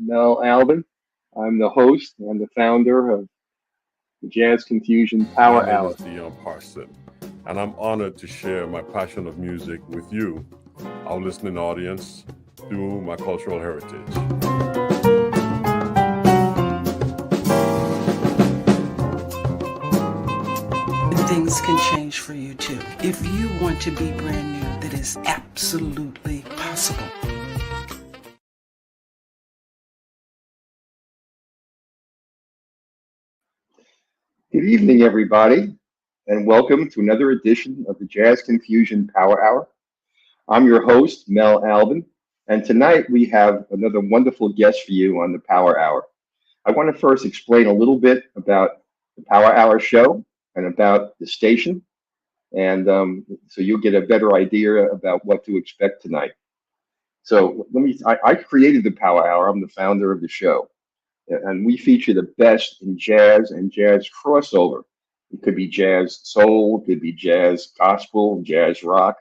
Mel Albin. I'm the host and the founder of the Jazz Confusion My Power name Hour. is Dion Parson, and I'm honored to share my passion of music with you, our listening audience, through my cultural heritage. Things can change for you too. If you want to be brand new, that is absolutely possible. Good evening, everybody, and welcome to another edition of the Jazz Confusion Power Hour. I'm your host, Mel Albin, and tonight we have another wonderful guest for you on the Power Hour. I want to first explain a little bit about the Power Hour show and about the station, and so you'll get a better idea about what to expect tonight. So I created the Power Hour. I'm the founder of the show, and we feature the best in jazz and jazz crossover. It could be jazz soul, it could be jazz gospel, jazz rock,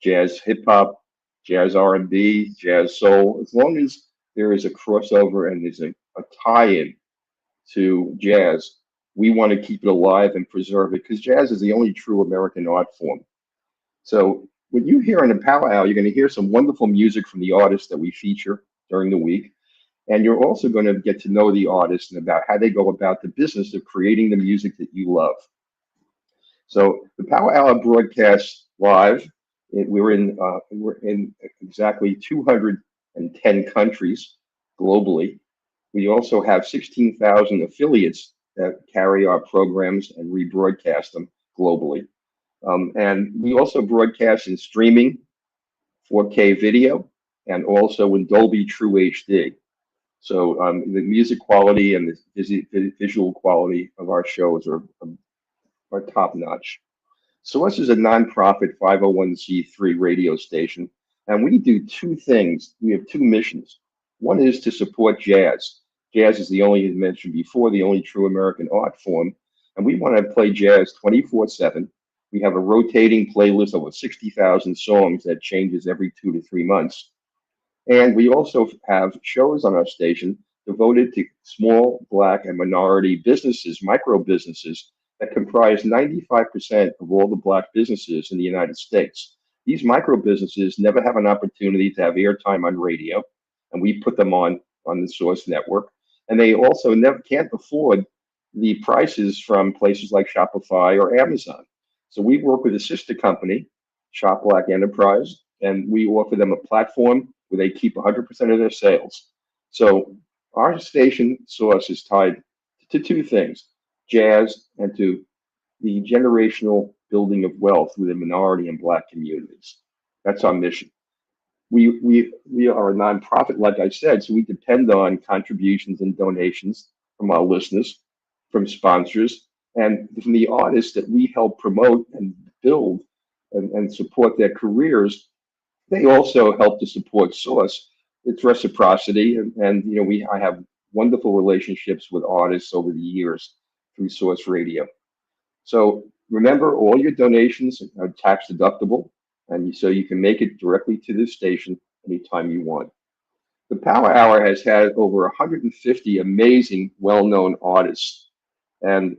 jazz hip hop, jazz R&B, jazz soul. As long as there is a crossover and there's a tie-in to jazz, we want to keep it alive and preserve it because jazz is the only true American art form. So when you hear in the Power Hour, you're going to hear some wonderful music from the artists that we feature during the week. And you're also going to get to know the artist and about how they go about the business of creating the music that you love. So the Power Hour broadcasts live. We're in exactly 210 countries globally. We also have 16,000 affiliates that carry our programs and rebroadcast them globally. And we also broadcast in streaming, 4K video, and also in Dolby True HD. So the music quality and the visual quality of our shows are top notch. Source is a nonprofit 501c3 radio station, and we do two things. We have two missions. One is to support jazz. Jazz is the only, as mentioned before, the only true American art form, and we want to play jazz 24/7. We have a rotating playlist of over 60,000 songs that changes every 2 to 3 months. And we also have shows on our station devoted to small, Black, and minority businesses, micro businesses that comprise 95% of all the Black businesses in the United States. These micro businesses never have an opportunity to have airtime on radio, and we put them on the Source network. And they also never can't afford the prices from places like Shopify or Amazon. So we work with a sister company, Shop Black Enterprise, and we offer them a platform where they keep 100% of their sales. So our station Source is tied to two things, jazz and to the generational building of wealth within minority and Black communities. That's our mission. We are a nonprofit, like I said, so we depend on contributions and donations from our listeners, from sponsors, and from the artists that we help promote and build and support their careers. They also help to support Source. It's reciprocity, and I have wonderful relationships with artists over the years through Source Radio. So remember, all your donations are tax deductible, and so you can make it directly to this station anytime you want. The Power Hour has had over 150 amazing, well-known artists and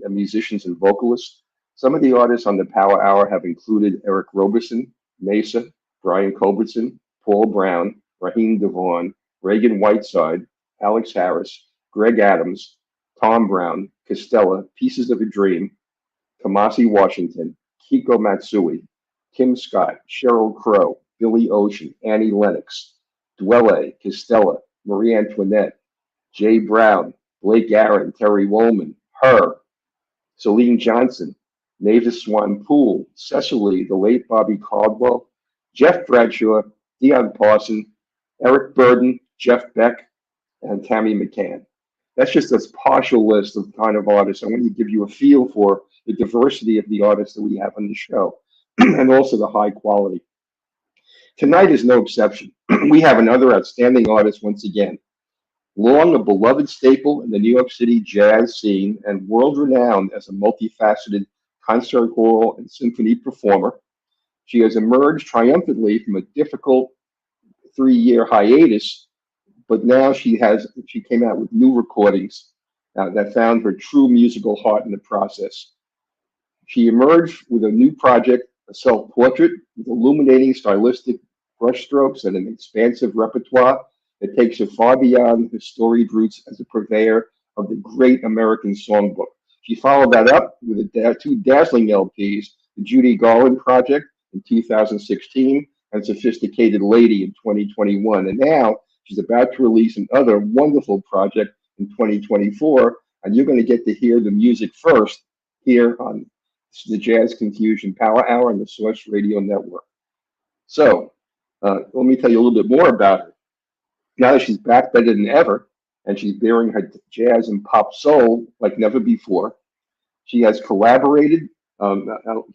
musicians and vocalists. Some of the artists on the Power Hour have included Eric Roberson, Mesa, Brian Culbertson, Paul Brown, Raheem Devon, Reagan Whiteside, Alex Harris, Greg Adams, Tom Brown, Costella, Pieces of a Dream, Kamasi Washington, Kiko Matsui, Kim Scott, Sheryl Crow, Billy Ocean, Annie Lennox, Dwelle, Costella, Marie Antoinette, Jay Brown, Blake Aaron, Terry Wollman, Her, Celine Johnson, Mavis Swan Poole, Cecily, the late Bobby Caldwell, Jeff Bradshaw, Dion Parson, Eric Burden, Jeff Beck, and Tammy McCann. That's just a partial list of kind of artists. I want to give you a feel for the diversity of the artists that we have on the show and also the high quality. Tonight is no exception. We have another outstanding artist once again. Long a beloved staple in the New York City jazz scene and world-renowned as a multifaceted concert hall and symphony performer, she has emerged triumphantly from a difficult 3-year hiatus but now she came out with new recordings that found her true musical heart in the process. She emerged with a new project, a self-portrait with illuminating stylistic brushstrokes and an expansive repertoire that takes her far beyond her storied roots as a purveyor of the Great American Songbook. She followed that up with two dazzling LPs, the Judy Garland Project in 2016 and Sophisticated Lady in 2021. And now she's about to release another wonderful project in 2024, and you're going to get to hear the music first here on the Jazz Confusion Power Hour on the Source Radio Network. So let me tell you a little bit more about her. Now that she's back better than ever, and she's bearing her jazz and pop soul like never before, she has collaborated.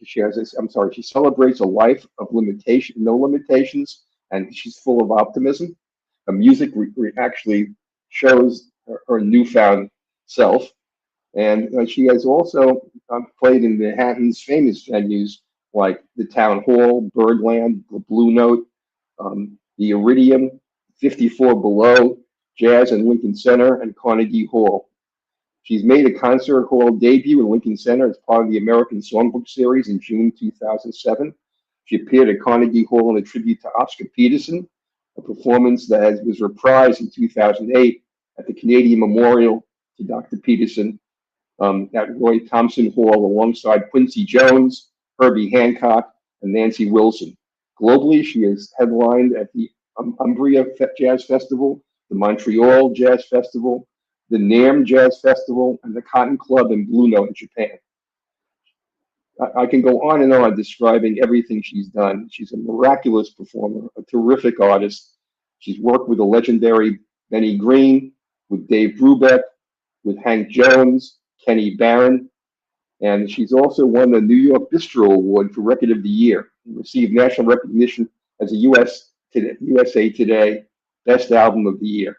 She celebrates a life of no limitations, and she's full of optimism. Her music actually shows her newfound self. And she has also played in Manhattan's famous venues like the Town Hall, Birdland, the Blue Note, the Iridium, 54 Below, Jazz and Lincoln Center, and Carnegie Hall. She's made a concert hall debut in Lincoln Center as part of the American Songbook Series in June 2007. She appeared at Carnegie Hall in a tribute to Oscar Peterson, a performance that was reprised in 2008 at the Canadian Memorial to Dr. Peterson at Roy Thompson Hall alongside Quincy Jones, Herbie Hancock, and Nancy Wilson. Globally, she has headlined at the Umbria Jazz Festival, the Montreal Jazz Festival, the NAMM Jazz Festival, and the Cotton Club in Blue Note in Japan. I can go on and on describing everything she's done. She's a miraculous performer, a terrific artist. She's worked with the legendary Benny Green, with Dave Brubeck, with Hank Jones, Kenny Barron, and she's also won the New York Bistro Award for Record of the Year and received national recognition as a USA Today Best Album of the Year.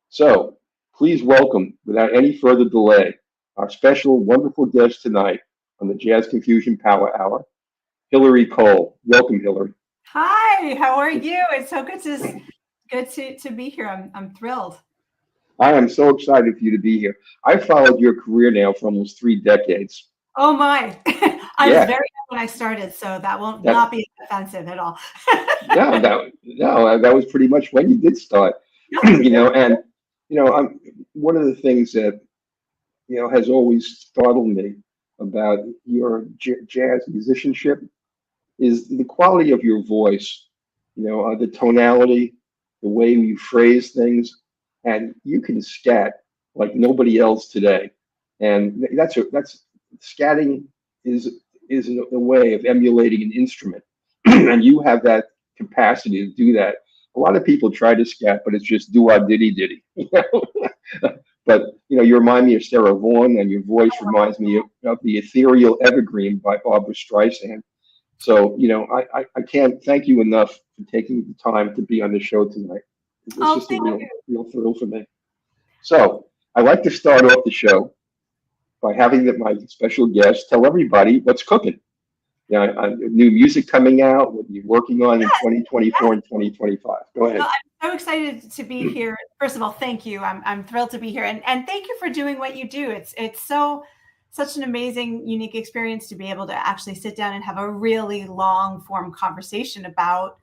So please welcome, without any further delay, our special, wonderful guest tonight on the Jazz Confusion Power Hour, Hilary Kole. Welcome, Hilary. Hi, how are you? It's so good to be here. I'm thrilled. I am so excited for you to be here. I've followed your career now for almost 3 decades. Oh my! I was very young when I started, so that won't not be offensive at all. No, that was pretty much when you did start. One of the things that has always startled me about your jazz musicianship is the quality of your voice. The tonality, the way you phrase things, and you can scat like nobody else today. And that's scatting is a way of emulating an instrument, and you have that capacity to do that. A lot of people try to scat, but it's just diddy. But you remind me of Sarah Vaughan, and your voice reminds me of the ethereal Evergreen by Barbra Streisand. So I can't thank you enough for taking the time to be on the show tonight. It's just a real thrill for me. So I like to start off the show by having my special guest tell everybody what's cooking. New music coming out, what you're working on in 2024 and 2025. Go ahead. Well, I'm so excited to be here. First of all, thank you. I'm thrilled to be here, and thank you for doing what you do. It's such an amazing, unique experience to be able to actually sit down and have a really long form conversation about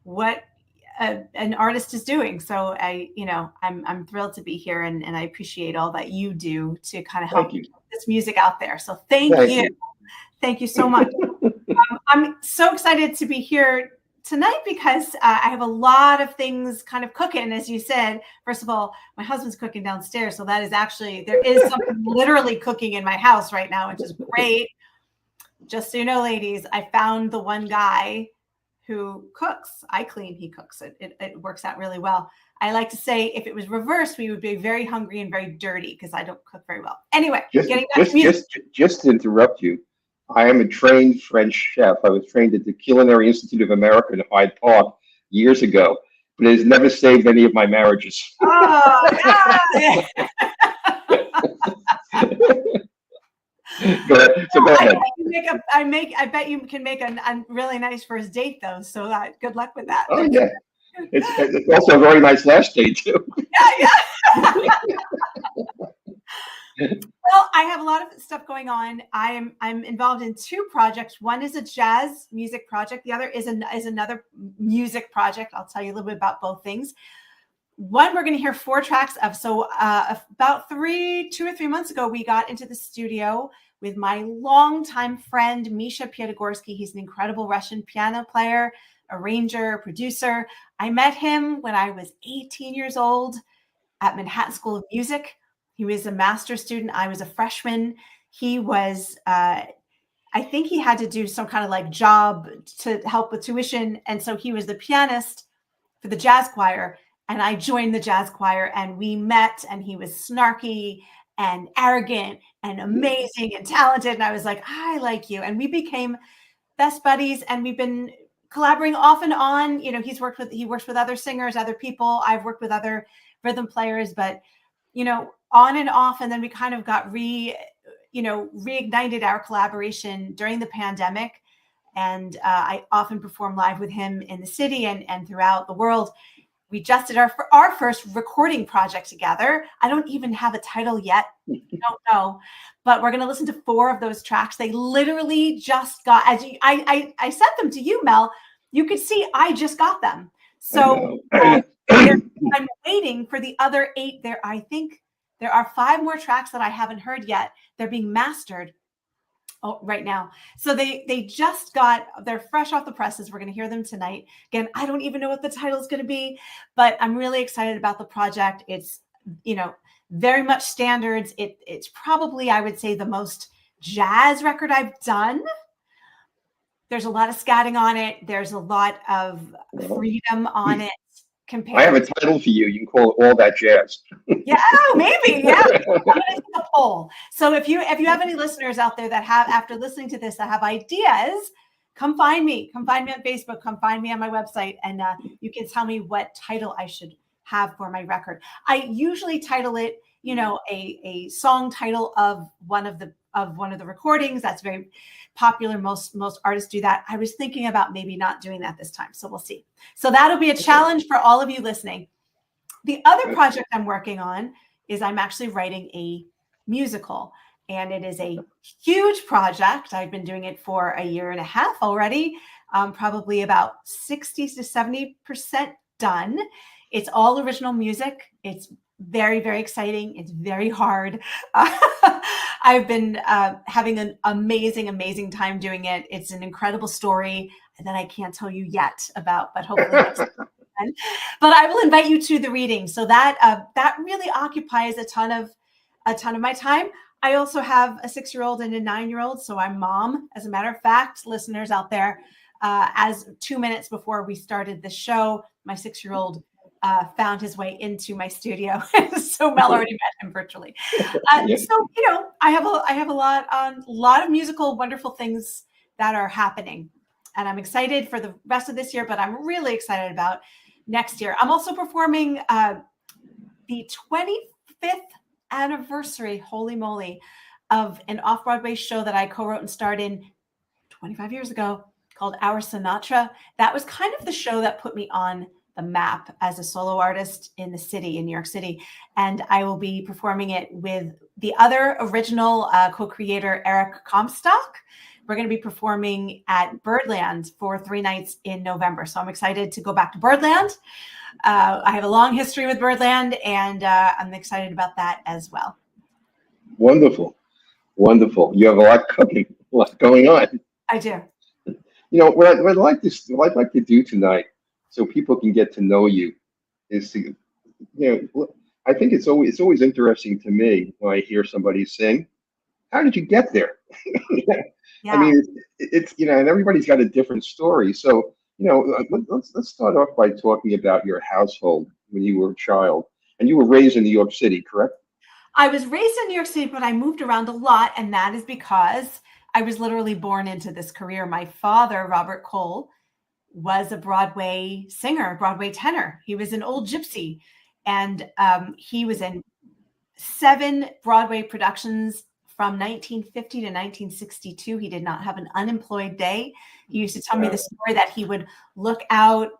what an artist is doing. So I'm thrilled to be here, and I appreciate all that you do to kind of help get this music out there. So thank you. Thank you so much. I'm so excited to be here tonight because I have a lot of things kind of cooking, as you said. First of all, my husband's cooking downstairs, so that is there is something literally cooking in my house right now, which is great. Just so you know, ladies, I found the one guy who cooks. I clean, he cooks. It works out really well. I like to say if it was reversed, we would be very hungry and very dirty because I don't cook very well. Anyway, just to interrupt you, I am a trained French chef. I was trained at the Culinary Institute of America in Hyde Park years ago, but it has never saved any of my marriages. Oh, yeah. Go ahead. So go ahead. I bet you can make a really nice first date though. So good luck with that. Oh yeah. It's also a very nice last day too. Yeah, yeah. Well, I have a lot of stuff going on. I'm involved in two projects. One is a jazz music project. The other is another music project. I'll tell you a little bit about both things. One we're going to hear 4 tracks of. So about 2 or 3 months ago, we got into the studio with my longtime friend, Misha Piatigorsky. He's an incredible Russian piano player, arranger, producer. I met him when I was 18 years old at Manhattan School of Music. He was a master's student. I was a freshman. He was, I think he had to do some kind of like job to help with tuition. And so he was the pianist for the jazz choir. And I joined the jazz choir and we met, and he was snarky and arrogant and amazing and talented. And I was like, I like you. And we became best buddies, and we've been collaborating off and on. You know, he works with other singers, other people. I've worked with other rhythm players, but, you know, on and off. And then we kind of got reignited our collaboration during the pandemic. And I often perform live with him in the city and throughout the world. We just did our first recording project together. I don't even have a title yet. Don't know. But we're going to listen to 4 of those tracks. They literally just got, I sent them to you, Mel. You could see I just got them. So I'm waiting for the other 8 there. I think there are 5 more tracks that I haven't heard yet. They're being mastered right now. So they're fresh off the presses. We're going to hear them tonight. Again, I don't even know what the title is going to be, but I'm really excited about the project. It's, you know, very much standards. It's probably, I would say, the most jazz record I've done. There's a lot of scatting on it. There's a lot of freedom on it. I have a title for you. You can call it All That Jazz. Yeah, maybe. Yeah. I'm going to take a poll. So if you have any listeners out there that have, after listening to this, that have ideas, come find me. Come find me on Facebook. Come find me on my website. And you can tell me what title I should have for my record. I usually title it, you know, a song title of one of the recordings. That's very popular. Most artists do that. I was thinking about maybe not doing that this time. So we'll see. So that'll be a challenge for all of you listening. The other project I'm working on is I'm actually writing a musical, and it is a huge project. I've been doing it for a year and a half already, probably about 60 to 70% done. It's all original music. It's very, very exciting. It's very hard. I've been having an amazing, amazing time doing it. It's an incredible story that I can't tell you yet about, but hopefully next time. But I will invite you to the reading. So that really occupies a ton of my time. I also have a 6-year-old and a 9-year-old. So I'm mom, as a matter of fact, listeners out there. As 2 minutes before we started the show, my 6-year-old found his way into my studio. So Mel already met him virtually. So, you know, I have a lot of musical, wonderful things that are happening. And I'm excited for the rest of this year, but I'm really excited about next year. I'm also performing the 25th anniversary, holy moly, of an off-Broadway show that I co-wrote and starred in 25 years ago called Our Sinatra. That was kind of the show that put me on the map as a solo artist in the city, in New York City. And I will be performing it with the other original co-creator, Eric Comstock. We're going to be performing at Birdland for 3 nights in November. So I'm excited to go back to Birdland. I have a long history with Birdland, and I'm excited about that as well. Wonderful. Wonderful. You have a lot cooking, a lot going on. I do. You know, what I'd like to do tonight, so people can get to know you, is to, you know, I think it's always interesting to me when I hear somebody sing. How did you get there? Yeah. I mean, it's you know, and everybody's got a different story. So, you know, let's start off by talking about your household when you were a child, and you were raised in New York City, correct? I was raised in New York City, but I moved around a lot, and that is because I was literally born into this career. My father, Robert Kole, was a Broadway singer, Broadway tenor. He was an old gypsy, and he was in 7 Broadway productions from 1950 to 1962. He did not have an unemployed day. He used to tell me the story that he would look out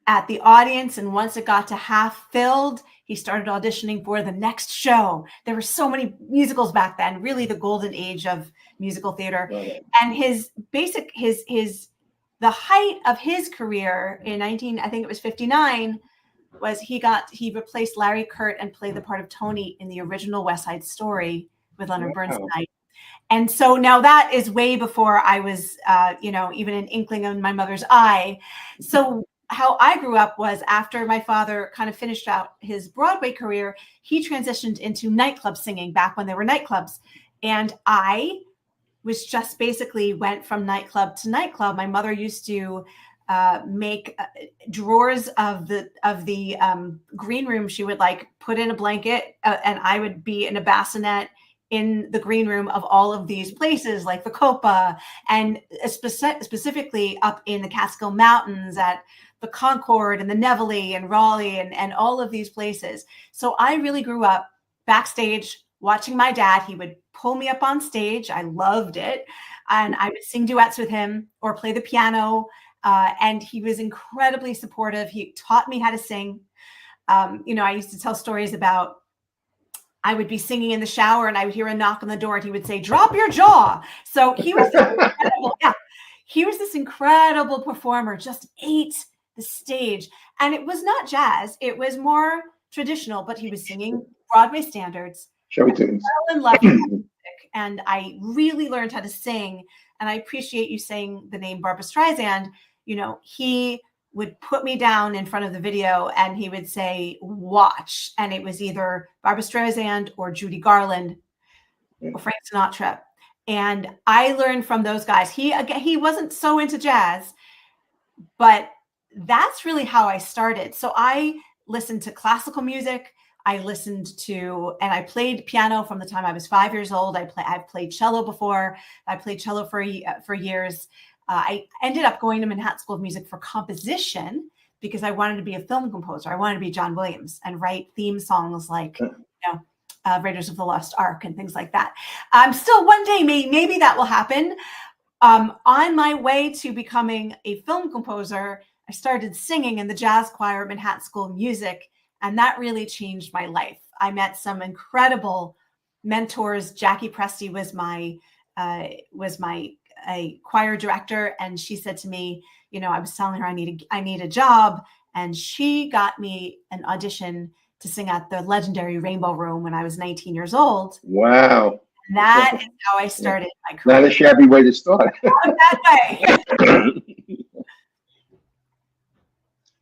at the audience. And once it got to half filled, he started auditioning for the next show. There were so many musicals back then, really the golden age of musical theater. Right. And the height of his career in I think it was 59, was he replaced Larry Kurt and played the part of Tony in the original West Side Story with Leonard Bernstein. And so now that is way before I was, even an inkling in my mother's eye. So how I grew up was, after my father kind of finished out his Broadway career, he transitioned into nightclub singing back when there were nightclubs. And I was just basically went from nightclub to nightclub. My mother used to make drawers of the green room. She would like put in a blanket and I would be in a bassinet in the green room of all of these places like the Copa, and specifically up in the Catskill Mountains at the Concord and the Nevele and Raleigh and all of these places. So I really grew up backstage watching my dad. He would pull me up on stage. I loved it. And I would sing duets with him or play the piano. And he was incredibly supportive. He taught me how to sing. I used to tell stories about, I would be singing in the shower and I would hear a knock on the door and he would say, "Drop your jaw." So he was incredible. Yeah. He was this incredible performer, just ate the stage. And it was not jazz. It was more traditional, but he was singing Broadway standards. Show tunes. I fell in love with music, and I really learned how to sing. And I appreciate you saying the name Barbra Streisand. He would put me down in front of the video and he would say, "Watch." And it was either Barbra Streisand or Judy Garland or Frank Sinatra. And I learned from those guys. He wasn't so into jazz, but that's really how I started. So I listened to classical music. I listened to, and I played piano from the time I was 5 years old. I've played cello before. I played cello for years. I ended up going to Manhattan School of Music for composition because I wanted to be a film composer. I wanted to be John Williams and write theme songs like, Raiders of the Lost Ark and things like that. Still, one day, maybe that will happen. On my way to becoming a film composer, I started singing in the jazz choir at Manhattan School of Music, and that really changed my life. I met some incredible mentors. Jackie Presti was my choir director, and she said to me, I was telling her I need a job, and she got me an audition to sing at the legendary Rainbow Room when I was 19 years old. Wow. And that is how I started my career. Not a shabby way to start. Not that way.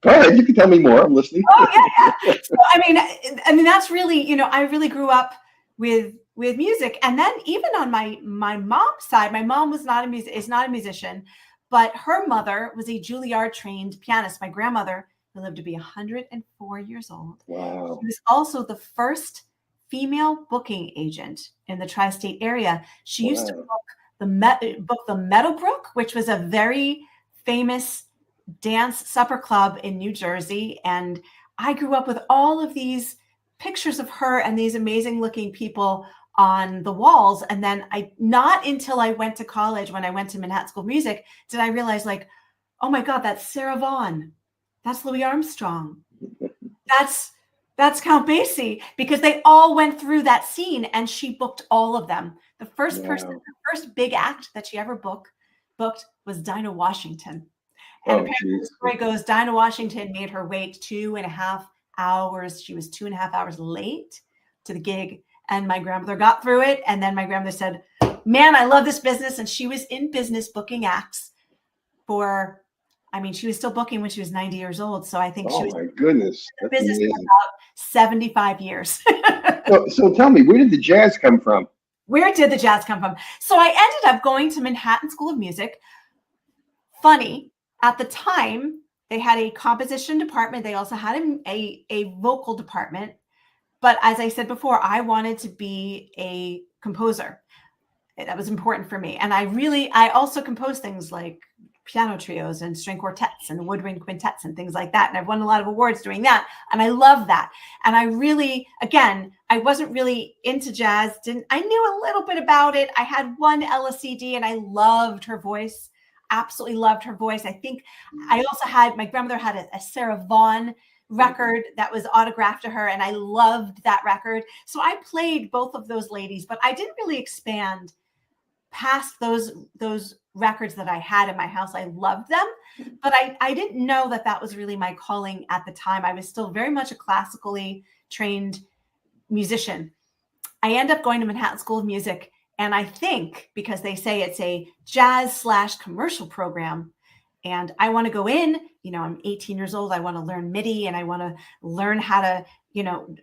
Go ahead, you can tell me more. I'm listening. Oh yeah. So I mean that's really, I really grew up with music. And then even on my mom's side, my mom is not a musician, but her mother was a Juilliard trained pianist. My grandmother, who lived to be 104 years old. Wow. She was also the first female booking agent in the tri-state area. She used to book the Meadowbrook, which was a very famous dance supper club in New Jersey. And I grew up with all of these pictures of her and these amazing looking people on the walls. And then not until I went to college, when I went to Manhattan School of Music, did I realize, like, oh my God, that's Sarah Vaughan. That's Louis Armstrong. That's Count Basie, because they all went through that scene and she booked all of them. The first the first big act that she ever booked was Dinah Washington. And apparently the story goes, Dinah Washington made her wait 2.5 hours. She was 2.5 hours late to the gig. And my grandmother got through it. And then my grandmother said, "Man, I love this business." And she was in business booking acts she was still booking when she was 90 years old. So I think she was my goodness. in business for about 75 years. So tell me, where did the jazz come from? Where did the jazz come from? So I ended up going to Manhattan School of Music. Funny, at the time, they had a composition department. They also had a vocal department. But as I said before, I wanted to be a composer. That was important for me. And I also composed things like piano trios and string quartets and woodwind quintets and things like that. And I've won a lot of awards doing that. And I love that. And I really, again, I wasn't really into jazz. I knew a little bit about it. I had one Ella CD and I loved her voice. absolutely loved her voice. I think I also had, my grandmother had a Sarah Vaughan record that was autographed to her, and I loved that record. So I played both of those ladies, but I didn't really expand past those records that I had in my house. I loved them, but I didn't know that that was really my calling at the time. I was still very much a classically trained musician. I end up going to Manhattan School of Music, and I think because they say it's a jazz/commercial program, and I want to go in, you know, I'm 18 years old. I want to learn MIDI, and I want to learn how to, you know,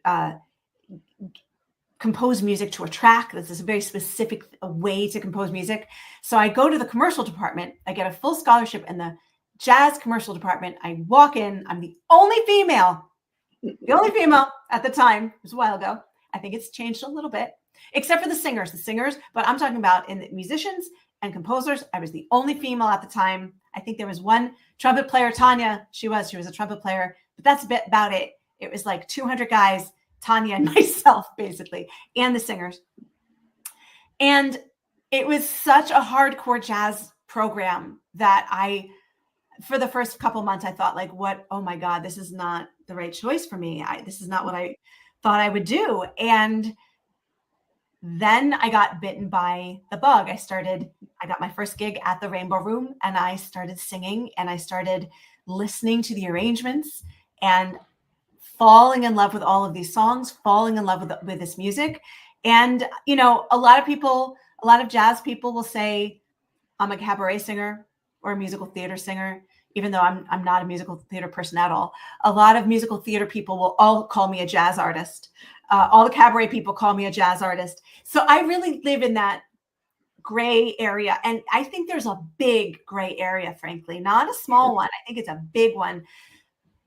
compose music to a track. This is a very specific way to compose music. So I go to the commercial department. I get a full scholarship in the jazz commercial department. I walk in. I'm the only female at the time. It was a while ago. I think it's changed a little bit, except for the singers, but I'm talking about in the musicians and composers. I was the only female at the time. I think there was one trumpet player, Tanya. She was a trumpet player, but that's about it. It was like 200 guys, Tanya and myself, basically, and the singers. And it was such a hardcore jazz program that for the first couple months, I thought like, oh my God, this is not the right choice for me. This is not what I thought I would do. And then I got bitten by the bug. I got my first gig at the Rainbow Room, and I started singing, and I started listening to the arrangements and falling in love with all of these songs, falling in love with this music. And, you know, a lot of jazz people will say I'm a cabaret singer or a musical theater singer, even though I'm not a musical theater person at all. A lot of musical theater people will all call me a jazz artist. All the cabaret people call me a jazz artist. So I really live in that gray area. And I think there's a big gray area, frankly, not a small one. I think it's a big one,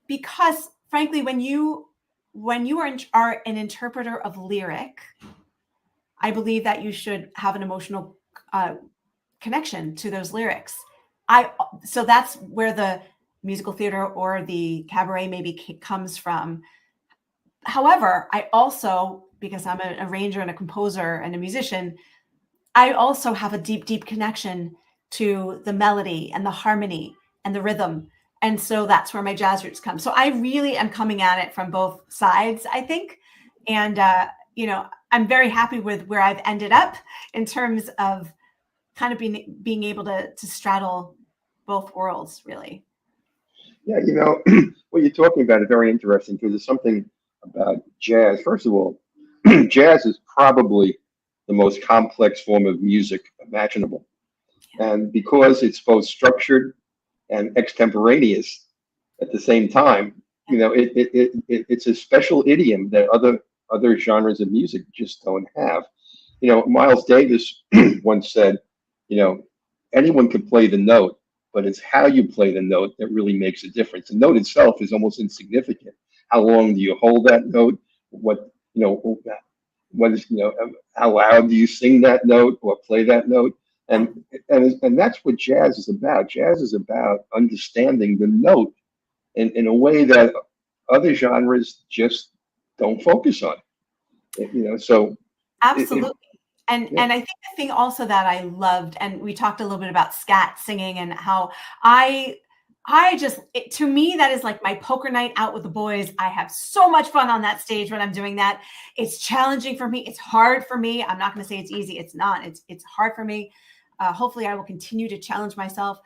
because frankly, when you are an interpreter of lyric, I believe that you should have an emotional connection to those lyrics. So that's where the musical theater or the cabaret maybe comes from. However, I also, because I'm an arranger and a composer and a musician, I also have a deep, deep connection to the melody and the harmony and the rhythm. And so that's where my jazz roots come. So I really am coming at it from both sides, I think. And, you know, I'm very happy with where I've ended up in terms of kind of being able to straddle both worlds, really. Yeah, you know, what you're talking about is very interesting, because there's something about jazz. First of all, jazz is probably the most complex form of music imaginable. And because it's both structured and extemporaneous at the same time, you know, it's a special idiom that other genres of music just don't have. You know, Miles Davis once said, you know, anyone can play the note, but it's how you play the note that really makes a difference. The note itself is almost insignificant. How long do you hold that note? What is, you know, how loud do you sing that note or play that note? And that's what jazz is about. Jazz is about understanding the note in a way that other genres just don't focus on. You know, so absolutely. And I think the thing also that I loved, and we talked a little bit about scat singing and how to me, that is like my poker night out with the boys. I have so much fun on that stage when I'm doing that. It's challenging for me. It's hard for me. I'm not going to say it's easy. It's not. It's hard for me. Hopefully I will continue to challenge myself.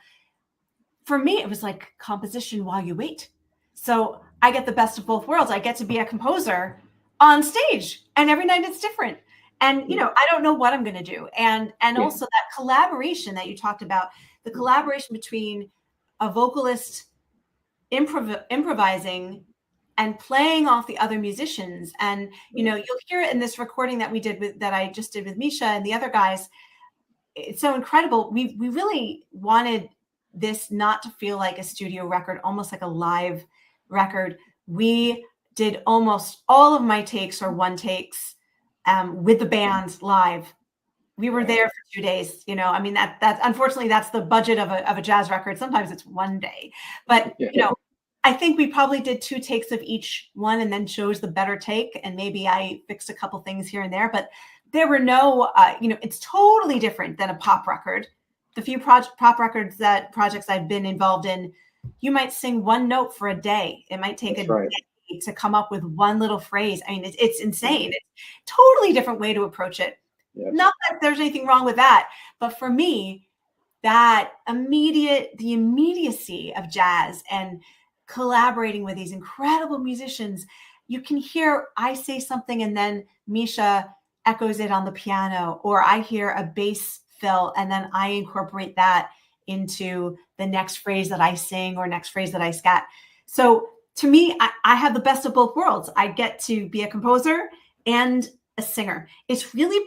For me, it was like composition while you wait. So I get the best of both worlds. I get to be a composer on stage, and every night it's different. And, you know, I don't know what I'm going to do. And also that collaboration that you talked about, the collaboration between a vocalist improvising and playing off the other musicians. And, you know, you'll hear it in this recording that I just did with Misha and the other guys. It's so incredible. We really wanted this not to feel like a studio record, almost like a live record. We did almost all of my takes or one takes with the band live. We were there for 2 days. You know, I mean, that's unfortunately that's the budget of a jazz record. Sometimes it's one day, but you know, I think we probably did 2 takes of each one and then chose the better take. And maybe I fixed a couple things here and there, but there were no, you know, it's totally different than a pop record. the few pop records projects I've been involved in, you might sing one note for a day. It might take That's a right. day to come up with one little phrase. I mean, it's insane. It's a totally different way to approach it. Yes. Not that there's anything wrong with that, but for me, the immediacy of jazz and collaborating with these incredible musicians, you can hear I say something and then Misha echoes it on the piano, or I hear a bass fill and then I incorporate that into the next phrase that I sing or next phrase that I scat. So to me, I have the best of both worlds. I get to be a composer and a singer. It's really,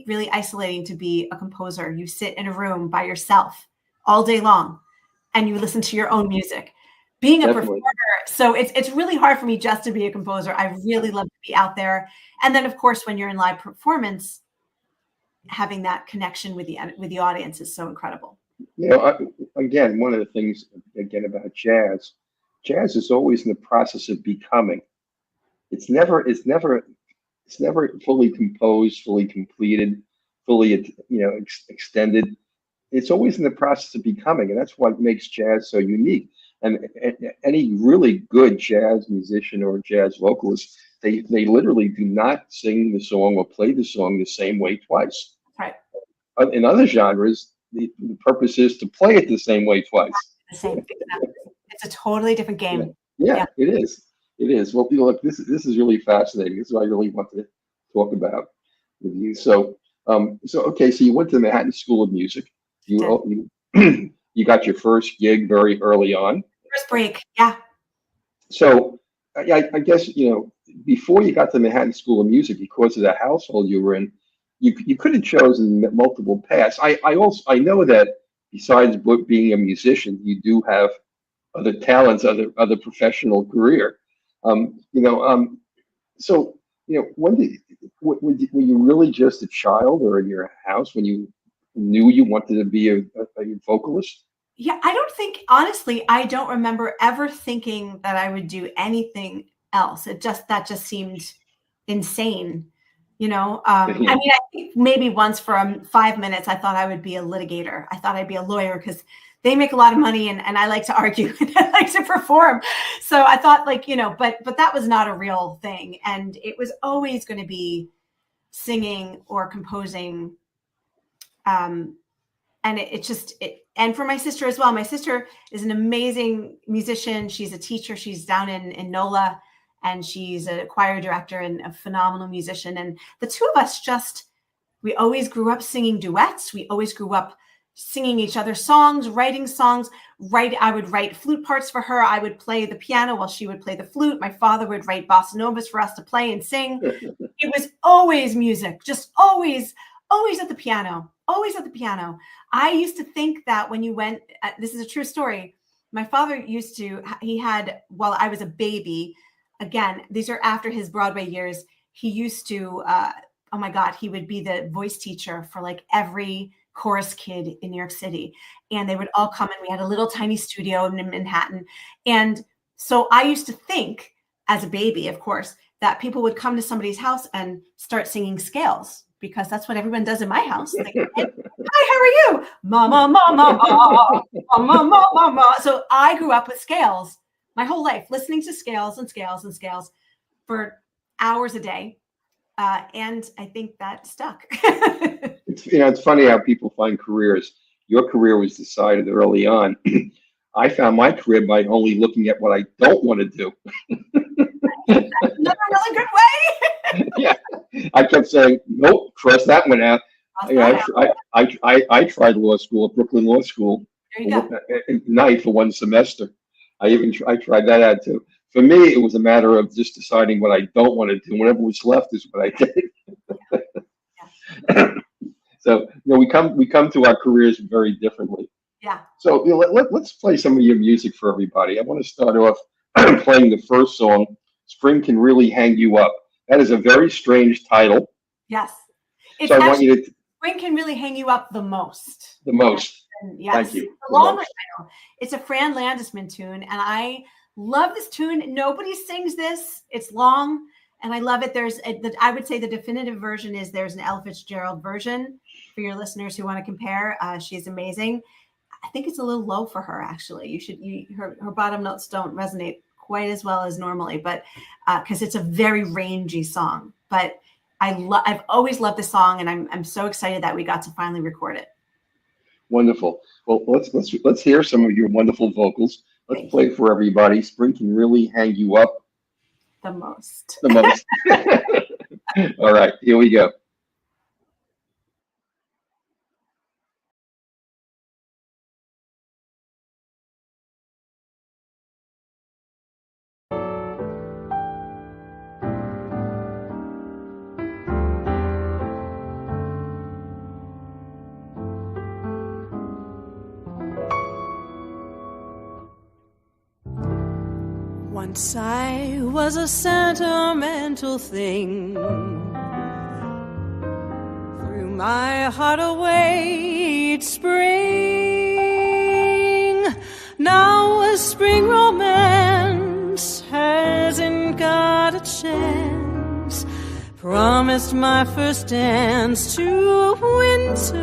really isolating to be a composer. You sit in a room by yourself all day long and you listen to your own music. Being a Definitely. performer, so it's really hard for me just to be a composer. I really love to be out there. And then, of course, when you're in live performance, having that connection with the audience is so incredible. You know, again, one of the things again about jazz is always in the process of becoming. It's never fully composed, fully completed, fully extended. It's always in the process of becoming, and that's what makes jazz so unique. And any really good jazz musician or jazz vocalist, they literally do not sing the song or play the song the same way twice. Right. In other genres, the purpose is to play it the same way twice. The same thing. It's a totally different game. Yeah, it is. It is. Well, look, this is really fascinating. This is what I really wanted to talk about with you. So, okay, so you went to the Manhattan School of Music. You you got your first gig very early on. First break, yeah. So, I guess before you got to the Manhattan School of Music, because of the household you were in, you could have chosen multiple paths. I know that besides being a musician, you do have other talents, other professional career. So when were you really just a child or in your house when you knew you wanted to be a vocalist? Yeah, honestly, I don't remember ever thinking that I would do anything else. That just seemed insane. I mean, I think maybe once for 5 minutes, I thought I would be a litigator. I thought I'd be a lawyer because they make a lot of money and I like to argue and I like to perform. So I thought but that was not a real thing. And it was always going to be singing or composing. And and for my sister as well. My sister is an amazing musician. She's a teacher. She's down in NOLA, and she's a choir director and a phenomenal musician. And the two of us we always grew up singing duets. We always grew up singing each other's songs, writing songs. I would write flute parts for her. I would play the piano while she would play the flute. My father would write bossa novas for us to play and sing. It was always music, just always at the piano, always at the piano. I used to think that when you went, this is a true story. My father while I was a baby, again, these are after his Broadway years, he used to, oh my God, he would be the voice teacher for like every chorus kid in New York City. And they would all come and we had a little tiny studio in Manhattan. And so I used to think as a baby, of course, that people would come to somebody's house and start singing scales, because that's what everyone does in my house. Like, hi, how are you? Mama, mama, mama, mama, mama. So I grew up with scales my whole life, listening to scales and scales and scales for hours a day. And I think that stuck. It's funny how people find careers. Your career was decided early on. I found my career by only looking at what I don't want to do. That's another really good way. Yeah, I kept saying, nope, cross that one out. I tried law school at Brooklyn Law School There you go. at night for one semester. I tried that out too. For me, it was a matter of just deciding what I don't want to do. Whatever was left is what I did. Yeah. So we come to our careers very differently. Yeah. So let's play some of your music for everybody. I want to start off playing the first song, "Spring Can Really Hang You Up." That is a very strange title. Yes. So I want you to. Spring can really hang you up the most. The most. Yes. Thank you. It's a longer title. It's a Fran Landesman tune, and I love this tune. Nobody sings this. It's long, and I love it. I would say the definitive version is there's an Ella Fitzgerald version, for your listeners who want to compare. She's amazing. I think it's a little low for her, actually. Her bottom notes don't resonate quite as well as normally, but because it's a very rangy song. But I've always loved the song, and I'm so excited that we got to finally record it. Wonderful. Well, let's hear some of your wonderful vocals. Let's play for everybody. Spring can really hang you up The most. All right, here we go. Once I was a sentimental thing, threw my heart away each spring. Now a spring romance hasn't got a chance, promised my first dance to winter,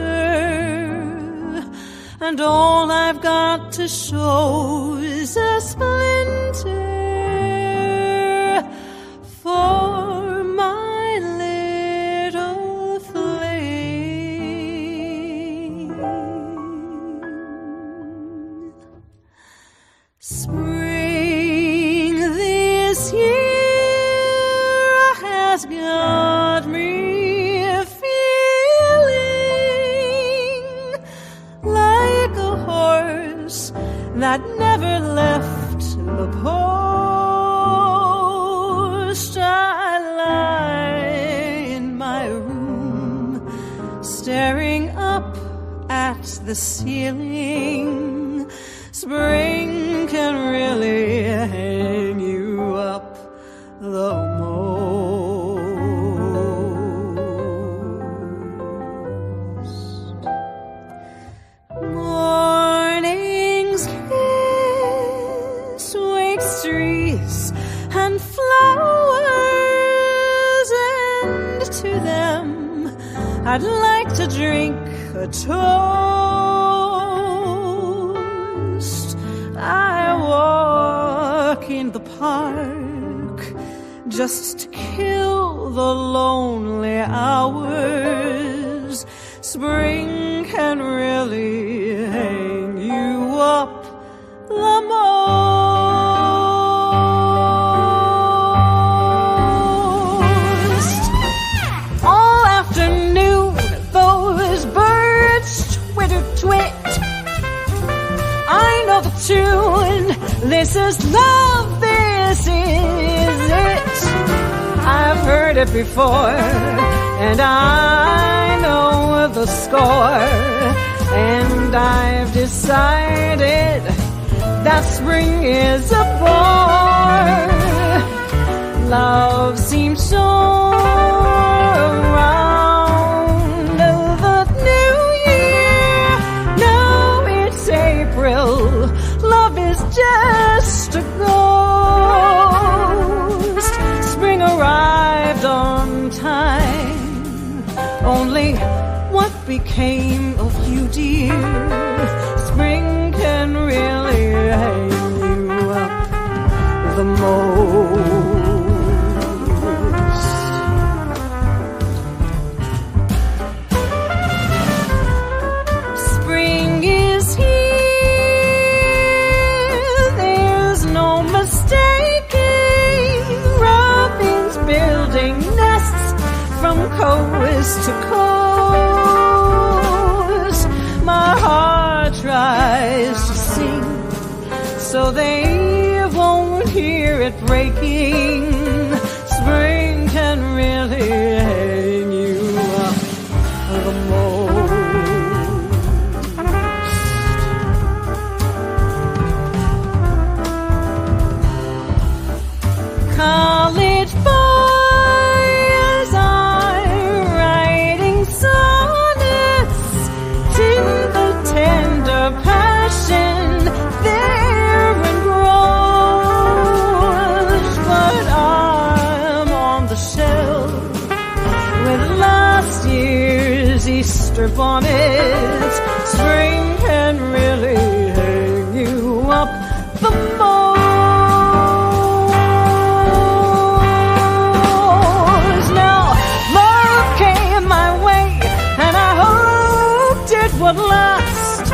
and all I've got to show is a splinter for my little flame. Spring this year has got me feeling like a horse that never left the post. I lie in my room, staring up at the ceiling. Spring can really hang you up the most. Morning's kiss wakes trees and flowers, and to them I'd like to drink a toast. I walk in the park just to kill the lonely hours. Spring can really hang you up the most. All afternoon, those birds twitter-twit. I know the tune. This is love, this is it. I've heard it before, and I know the score. And I've decided that spring is a bore. Love seems so around the new year. Now it's April. Love is just a ghost. Spring arrived on time. Only what became of you, dear? Spring can really hang you up the most. Spring is here, there's no mistaking. Robins building nests from coast to coast. My heart tries to sing so they won't hear it breaking. Spring can really hang you up the most. College boys are writing sonnets to the tender passion there engrossed. But I'm on the shelf with last year's Easter after bonnets. Spring can really hang you up the most. Now, love came my way, and I hoped it would last.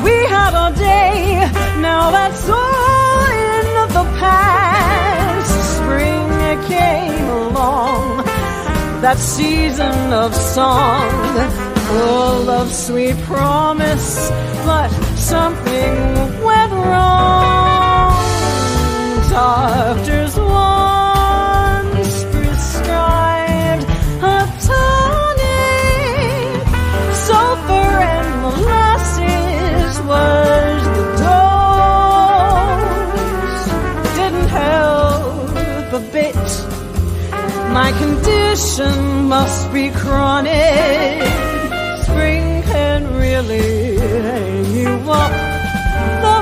We had a day, now that's all in the past. Spring came along, that season of song, full of sweet promise, but something went wrong. Doctors once prescribed a tonic, sulfur and molasses was the dose. Didn't help a bit. My condition must be chronic. Spring can really hang you up the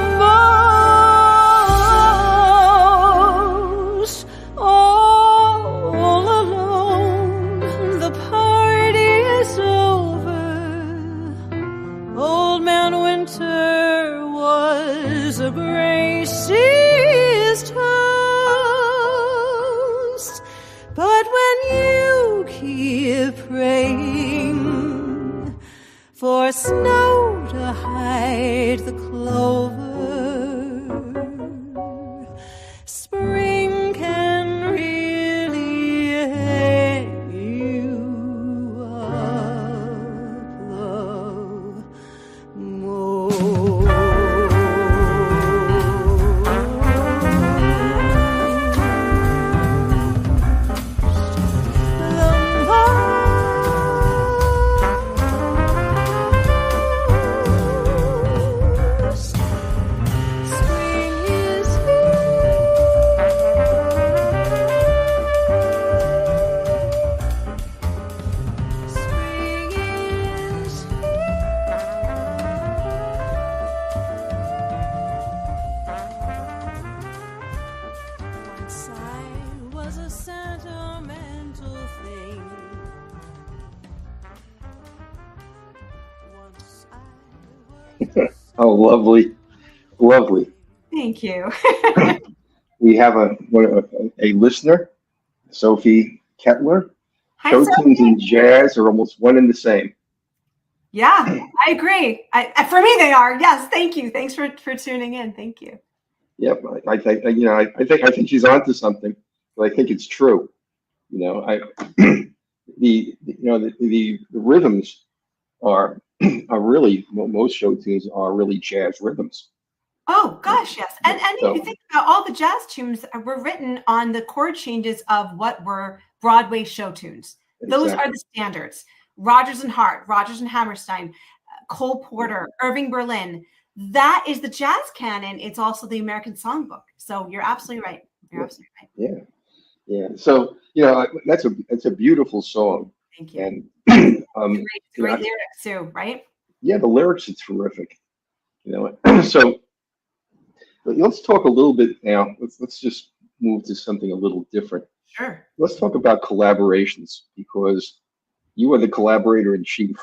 most. All alone, the party is over. Old Man Winter was a gray sea's toast. But when you keep praying for snow to hide the clover, spring can really hang you up the most. Oh, lovely, lovely. Thank you. We have a listener, Sophie Kettler. Hi, Show Sophie. tunes and jazz are almost one and the same. Yeah, I agree. For me, they are. Yes, thank you. Thanks for tuning in. Thank you. Yep, I think I think she's onto something, but I think it's true. The rhythms are really, most show tunes are really jazz rhythms. Oh gosh, yes. And So- if you think about all the jazz tunes were written on the chord changes of what were Broadway show tunes. Those Exactly. are the standards. Rodgers and Hart, Rodgers and Hammerstein, Cole Porter, Irving Berlin. That is the jazz canon. It's also the American Songbook. So you're absolutely right. You're absolutely right. Yeah. So that's a beautiful song, Thank you. and Great you know, lyrics too, right? yeah, the lyrics are terrific. So but let's talk a little bit now. Let's just move to something a little different. Sure. Let's talk about collaborations, because you are the collaborator in chief.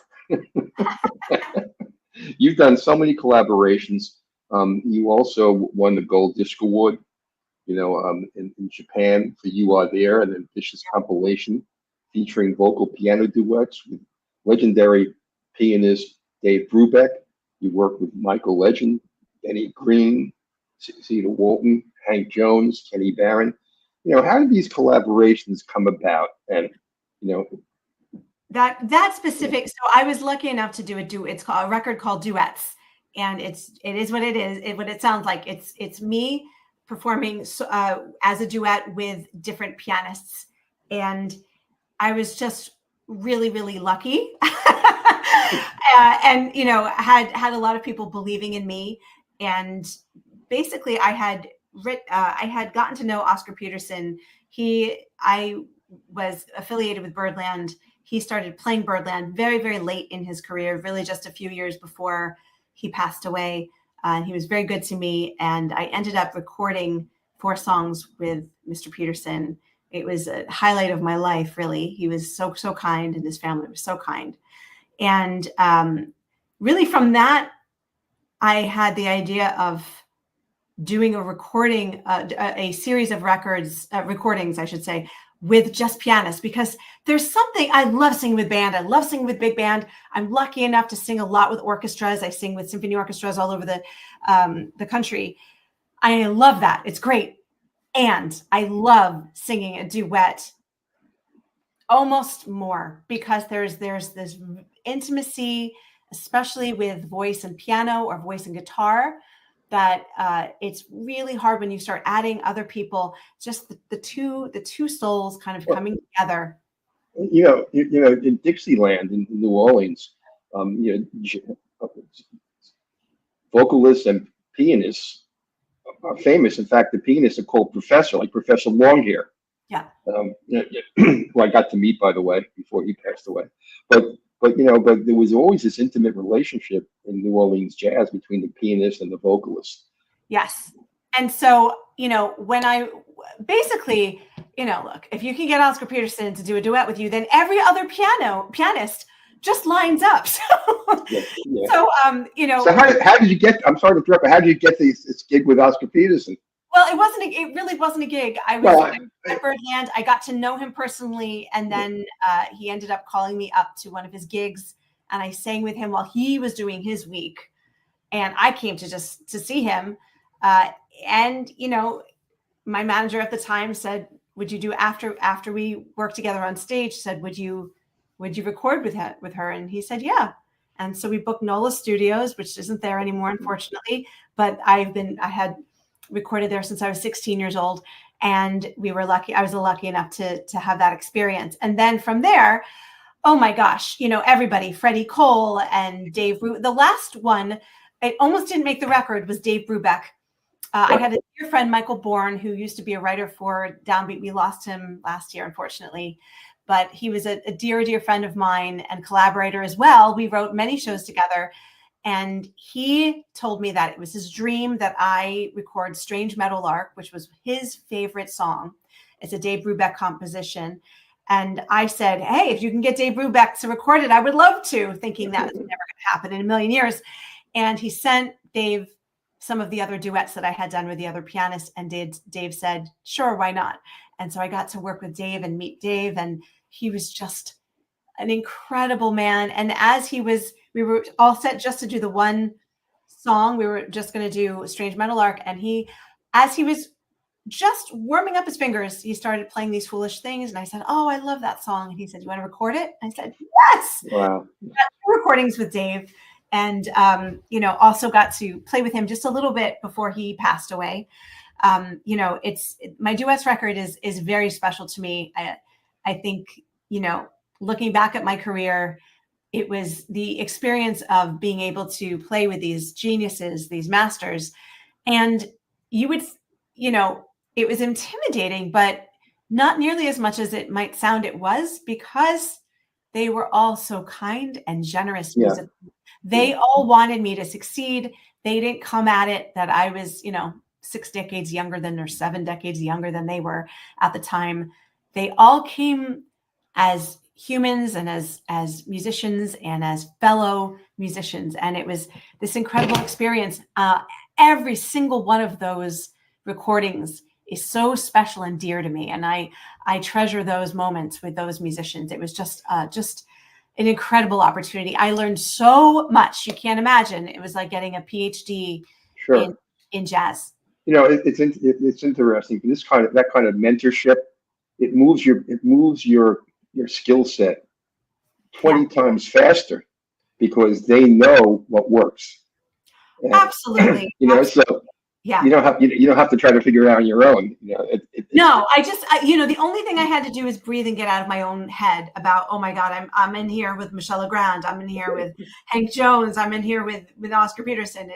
You've done so many collaborations. You also won the Gold Disc Award, in Japan for You Are There, an ambitious compilation featuring vocal piano duets with legendary pianist Dave Brubeck. You worked with Michael Legend, Benny Green, Cedar Walton, Hank Jones, Kenny Barron. How did these collaborations come about? And That specific. So I was lucky enough to do it's called a record called Duets, and it is what it is. What it sounds like. It's me performing as a duet with different pianists, and I was just really, really lucky, and had a lot of people believing in me, and basically I had gotten to know Oscar Peterson. I was affiliated with Birdland. He started playing Birdland very, very late in his career, really just a few years before he passed away. He was very good to me, and I ended up recording 4 songs with Mr. Peterson. It was a highlight of my life, really. He was so kind, and his family was so kind. And really from that, I had the idea of doing a recording, a series of recordings, I should say, with just pianists, because there's something, I love singing with band. I love singing with big band. I'm lucky enough to sing a lot with orchestras. I sing with symphony orchestras all over the country. I love that. It's great. And I love singing a duet almost more, because there's this intimacy, especially with voice and piano or voice and guitar, that it's really hard when you start adding other people, just the two souls kind of coming together. In Dixieland in New Orleans, vocalists and pianists are famous. In fact, the pianists are called Professor, like Professor Longhair. Yeah. Who I got to meet, by the way, before he passed away. But there was always this intimate relationship in New Orleans jazz between the pianist and the vocalist. Yes. And so, when I basically, look, if you can get Oscar Peterson to do a duet with you, then every other pianist just lines up. So, Yeah. so So how did you get? I'm sorry to interrupt, but how did you get this gig with Oscar Peterson? Well, it really wasn't a gig. I was at Birdland. I got to know him personally, and then he ended up calling me up to one of his gigs, and I sang with him while he was doing his week, and I came to see him. And my manager at the time said, "Would you do after we worked together on stage?" Said, "Would you record with her?" And he said, "Yeah." And so we booked NOLA Studios, which isn't there anymore, unfortunately. But I had recorded there since I was 16 years old, and we were lucky. I was lucky enough to have that experience. And then from there, oh my gosh, everybody, Hilary Kole and Dave. The last one, it almost didn't make the record, was Dave Brubeck. I had a dear friend, Michael Bourne, who used to be a writer for Downbeat. We lost him last year, unfortunately, but he was a dear friend of mine and collaborator as well. We wrote many shows together. And he told me that it was his dream that I record Strange Meadowlark, which was his favorite song. It's a Dave Brubeck composition. And I said, "Hey, if you can get Dave Brubeck to record it, I would love to," thinking that was never going to happen in a million years. And he sent Dave some of the other duets that I had done with the other pianists. And Dave said, "Sure, why not?" And so I got to work with Dave and meet Dave. And he was just an incredible man. And as we were all set just to do the one song. We were just going to do Strange Meadowlark. And as he was just warming up his fingers, he started playing These Foolish Things. And I said, "Oh, I love that song." And he said, "You want to record it?" I said, "Yes." Wow. We got 2 recordings with Dave, and, also got to play with him just a little bit before he passed away. My duets record is very special to me. I think, looking back at my career, it was the experience of being able to play with these geniuses, these masters. And it was intimidating, but not nearly as much as it might sound it was, because they were all so kind and generous. Yeah. They all wanted me to succeed. They didn't come at it that I was, 6 decades younger than, or 7 decades younger than they were at the time. They all came as humans and as musicians and as fellow musicians. And it was this incredible experience. Every single one of those recordings is so special and dear to me. And I treasure those moments with those musicians. It was just an incredible opportunity. I learned so much. You can't imagine. It was like getting a PhD in jazz. It's interesting. That kind of mentorship, it moves your skill set 20 times faster, because they know what works. And, absolutely. So yeah, you don't have to try to figure it out on your own. No, the only thing I had to do is breathe and get out of my own head about, oh my God, I'm in here with Michelle Legrand, I'm in here with Hank Jones, I'm in here with Oscar Peterson.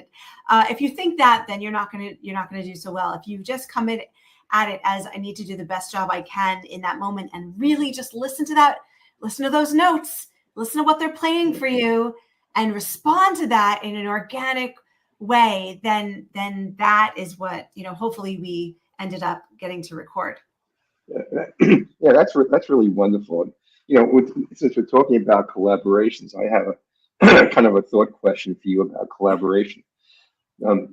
If you think that, then you're not gonna do so well. If you just come at it as, I need to do the best job I can in that moment, and really just listen to those notes, listen to what they're playing for you, and respond to that in an organic way, then that is what, hopefully we ended up getting to record. Yeah, that's really wonderful. Since we're talking about collaborations, I have a kind of a thought question for you about collaboration.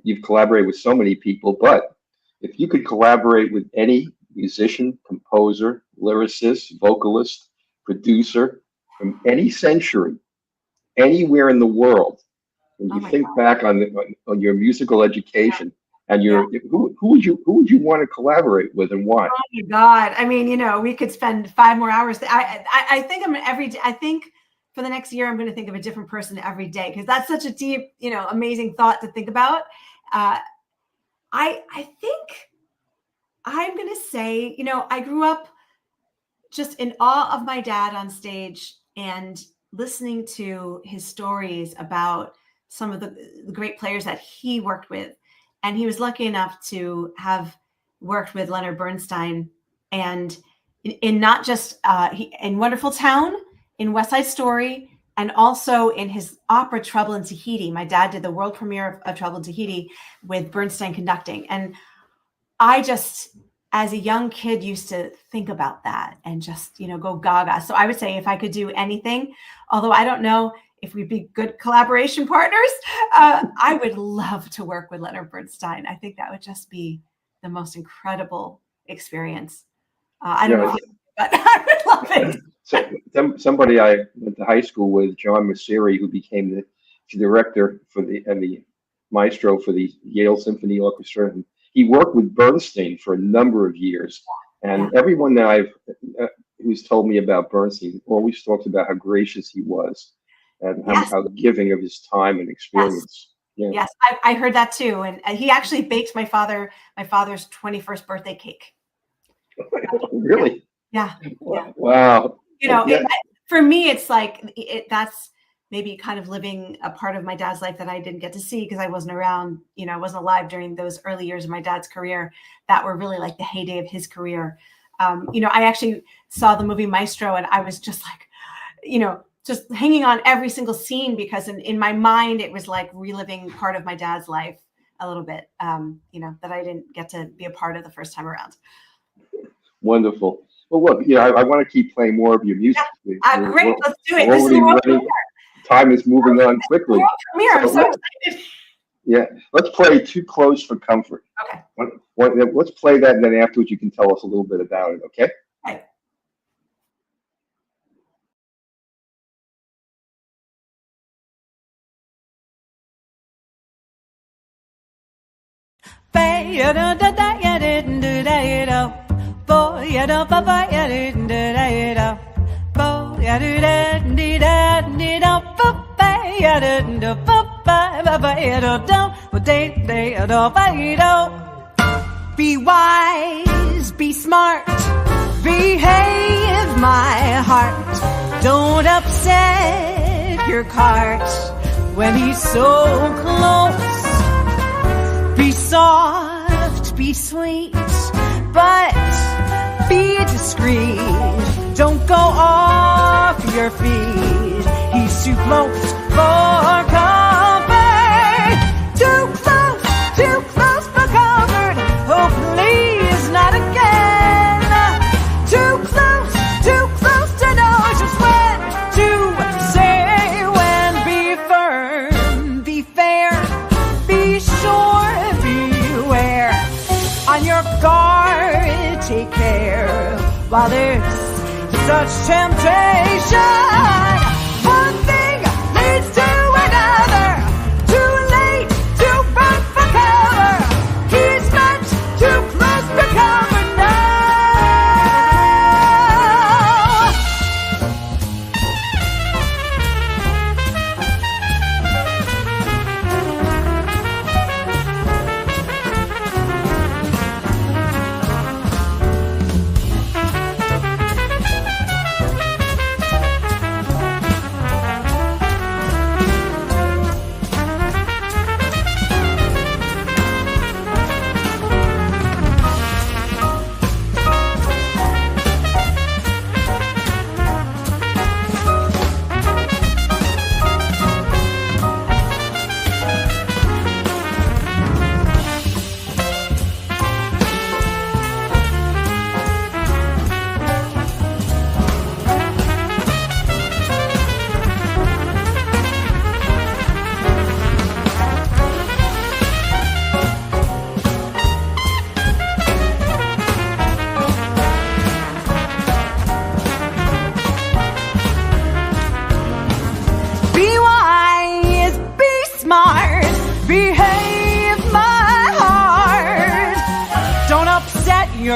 You've collaborated with so many people, but if you could collaborate with any musician, composer, lyricist, vocalist, producer from any century, anywhere in the world, when you think back on your musical education and who would you want to collaborate with and why? Oh my God! I mean, we could spend 5 more hours. I think I think for the next year I'm going to think of a different person every day, because that's such a deep, amazing thought to think about. I think I'm going to say, I grew up just in awe of my dad on stage and listening to his stories about some of the great players that he worked with. And he was lucky enough to have worked with Leonard Bernstein, and in not just in Wonderful Town, in West Side Story, and also in his opera Trouble in Tahiti. My dad did the world premiere of Trouble in Tahiti with Bernstein conducting. And I just, as a young kid, used to think about that and just, go gaga. So I would say if I could do anything, although I don't know if we'd be good collaboration partners, I would love to work with Leonard Bernstein. I think that would just be the most incredible experience. I don't know, but I would love it. So somebody I went to high school with, John Messeri, who became the director for the maestro for the Yale Symphony Orchestra, and he worked with Bernstein for a number of years. And everyone that who's told me about Bernstein always talks about how gracious he was and how giving of his time and experience. Yes, I heard that too. And he actually baked my father's 21st birthday cake. Really? Yeah. Wow. For me, it's like that's maybe kind of living a part of my dad's life that I didn't get to see because I wasn't around, I wasn't alive during those early years of my dad's career that were really like the heyday of his career. I actually saw the movie Maestro, and I was just like, just hanging on every single scene, because in my mind, it was like reliving part of my dad's life a little bit, that I didn't get to be a part of the first time around. Wonderful. Well, look, I want to keep playing more of your music. Great, let's do it. This is the world premiere. Time is moving on quickly. I'm so excited. Yeah, let's play Too Close for Comfort. Okay. Let's play that, and then afterwards you can tell us a little bit about it, okay? Right. Be wise, be smart, behave, my heart. Don't upset your cart when he's so close. Be soft, be sweet, but be discreet. Don't go off your feet. He's too close for comfort. Too close for comfort. Oh, please, not again. Too close to know just when to say when. Be firm, be fair, be sure, beware. On your guard, take care while there's such temptation. One thing leads to another. Too late to run for cover. He's much too close for comfort now.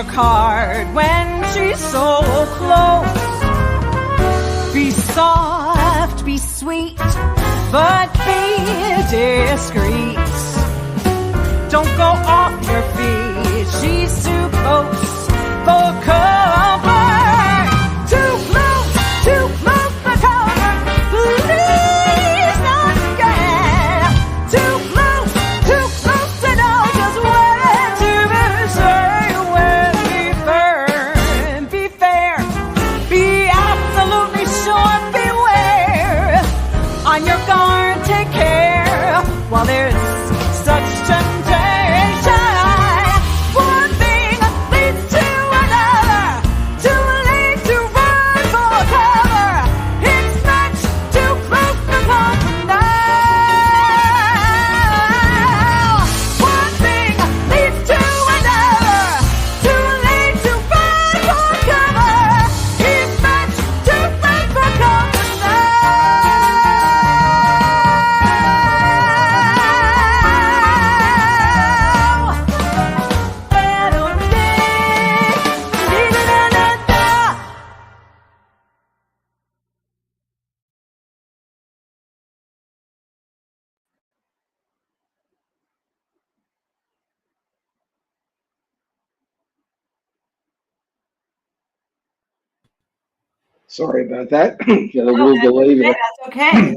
work hard when she's so close. Be soft, be sweet, but be discreet. Don't go off your feet, she's too close for comfort. Too close for comfort. Please not again. Too close to know just when to say when. Be firm, be fair, be absolutely sure, beware. On your guard, take care while there's such temptation. One thing leads to another. Too late to run for cover. It's much too close to comfort now. One thing leads to another. Too late to run for cover. It's much too late for comfort now. Sorry about that. Got a little delay there. That's okay.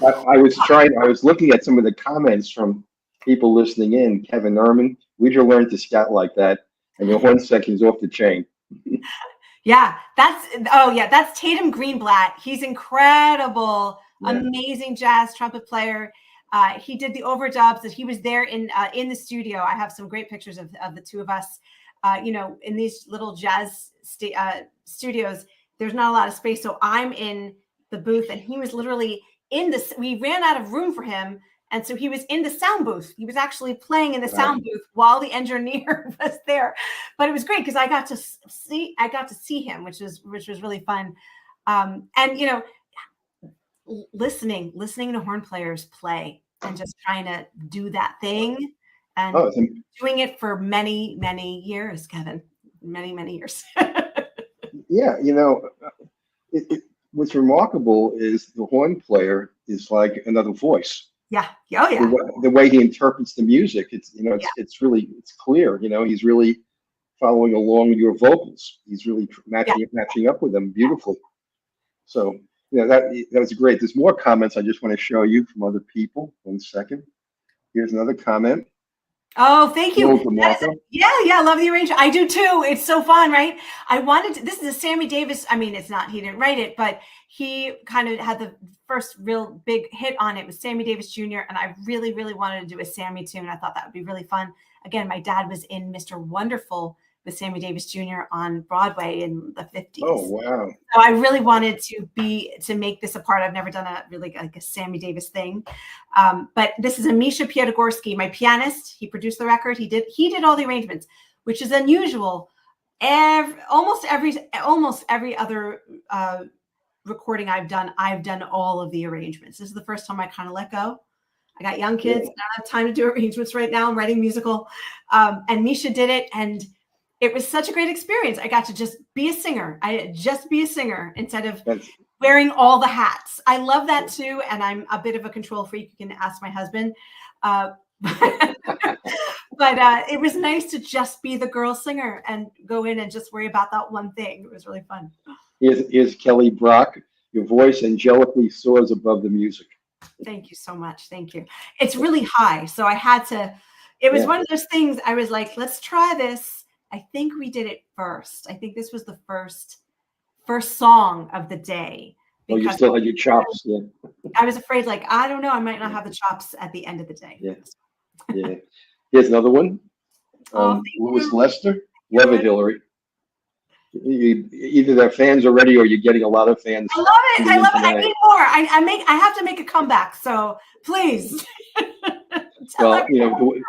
I was looking at some of the comments from people listening in. Kevin Erman, we just learned to scout like that, and your 1 second's off the chain. Yeah, that's Tatum Greenblatt. He's incredible, amazing jazz trumpet player. He did the overdubs. That he was there in the studio. I have some great pictures of the two of us. In these little jazz studios, there's not a lot of space, so I'm in the booth, and he was literally in this. We ran out of room for him, and so he was in the sound booth. He was actually playing in the sound booth while the engineer was there. But it was great because I got to see him, which was really fun. And listening to horn players play and just trying to do that thing and doing it for many, many years, Kevin. Many years. Yeah, what's remarkable is the horn player is like another voice. Yeah. Oh, yeah. The way he interprets the music, it's clear. He's really following along your vocals. He's really matching up with them beautifully. So that was great. There's more comments I just want to show you from other people. 1 second. Here's another comment. Oh, thank you. I love the arrangement. I do too. It's so fun, right? This is a Sammy Davis. I mean, it's not, he didn't write it, but he kind of had the first real big hit on it with Sammy Davis Jr. And I really, really wanted to do a Sammy tune. I thought that would be really fun. Again, my dad was in Mr. Wonderful with Sammy Davis Jr. on Broadway in the 50s. Oh, wow. So I really wanted to make this a part. I've never done a Sammy Davis thing. But this is a Misha Piatigorsky, my pianist. He produced the record. He did all the arrangements, which is unusual. Almost every other recording I've done all of the arrangements. This is the first time I kind of let go. I got young kids. I don't have time to do arrangements right now. I'm writing musical. And Misha did it. And it was such a great experience. I got to just be a singer. Instead of wearing all the hats. I love that too. And I'm a bit of a control freak. You can ask my husband. But it was nice to just be the girl singer and go in and just worry about that one thing. It was really fun. Here's Kelly Brock. Your voice angelically soars above the music. Thank you so much. Thank you. It's really high. So I had to, it was one of those things I was like, let's try this. I think we did it first. I think this was the first song of the day. Oh, you still had your chops. Yeah. I was afraid, I don't know, I might not have the chops at the end of the day. Yeah. Here's another one. Louis Lester. Love it, Hilary. Either they're fans already or you're getting a lot of fans. I love it. I need more. I have to make a comeback. So please. Well,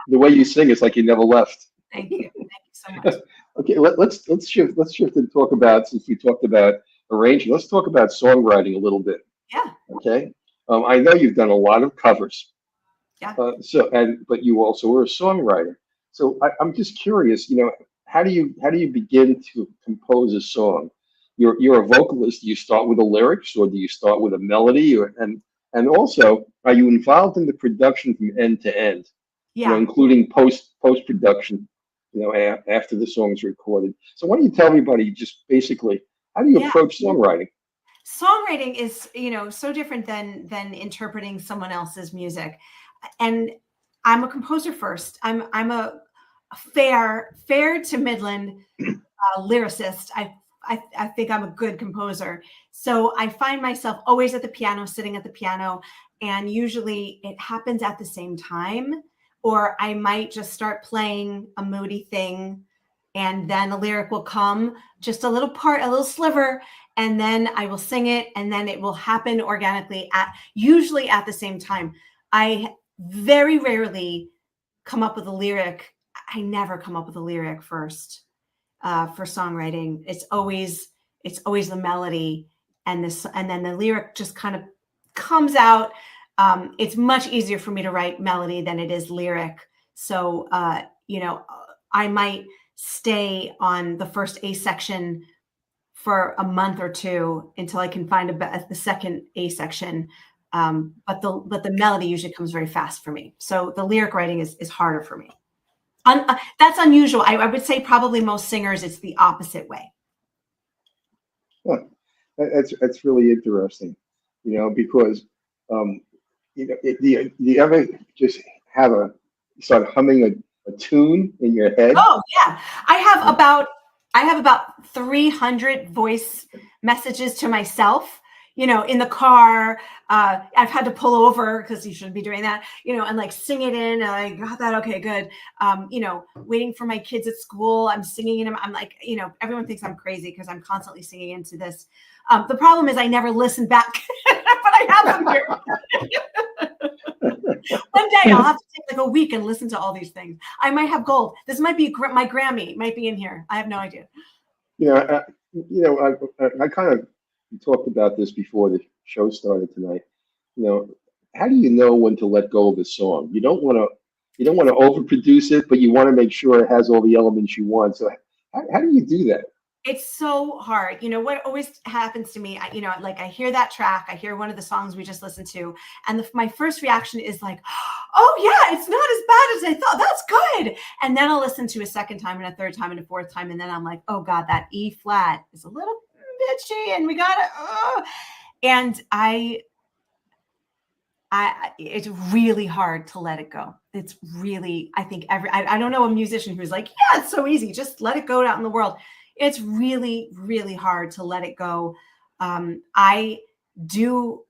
the way you sing is like you never left. Thank you so much. Okay, let's shift and talk about, since we talked about arranging, let's talk about songwriting a little bit. Yeah. Okay. I know you've done a lot of covers. Yeah. But you also were a songwriter. So I'm just curious, how do you begin to compose a song? You're a vocalist. Do you start with the lyrics, or do you start with a melody, and also, are you involved in the production from end to end? Yeah. Including post production. After the song's recorded. So why don't you tell everybody just basically how do you approach songwriting? Songwriting is, so different than interpreting someone else's music. And I'm a composer first. I'm a fair to Midland lyricist. I think I'm a good composer. So I find myself always at the piano, sitting at the piano, and usually it happens at the same time. Or I might just start playing a moody thing, and then a lyric will come, just a little sliver, and then I will sing it, and then it will happen organically usually at the same time. I very rarely come up with a lyric. I never come up with a lyric first for songwriting. It's always the melody, and then the lyric just kind of comes out. It's much easier for me to write melody than it is lyric. So, I might stay on the first A section for a month or two until I can find the second A section. But the melody usually comes very fast for me. So the lyric writing is harder for me. That's unusual. I would say probably most singers, it's the opposite way. Well, that's really interesting, because, do you ever just start humming a tune in your head? Oh yeah, I have about 300 voice messages to myself. In the car, I've had to pull over because you shouldn't be doing that. And like sing it in. I got that. Okay, good. Waiting for my kids at school. I'm singing in them. I'm like, everyone thinks I'm crazy because I'm constantly singing into this. The problem is I never listen back, but I have them here. One day I'll have to take like a week and listen to all these things. I might have gold. This might be my Grammy. It might be in here. I have no idea. I kind of talked about this before the show started tonight. How do you know when to let go of a song? You don't want to overproduce it, but you want to make sure it has all the elements you want. So how do you do that? It's so hard. What always happens to me, I hear that track, I hear one of the songs we just listened to, and my first reaction is like, oh yeah, it's not as bad as I thought. That's good. And then I'll listen to a second time and a third time and a fourth time. And then I'm like, oh God, that E flat is a little bitchy and we got it. And it's really hard to let it go. It's really, I think I don't know a musician who's like, yeah, it's so easy. Just let it go out in the world. It's really, really hard to let it go. I do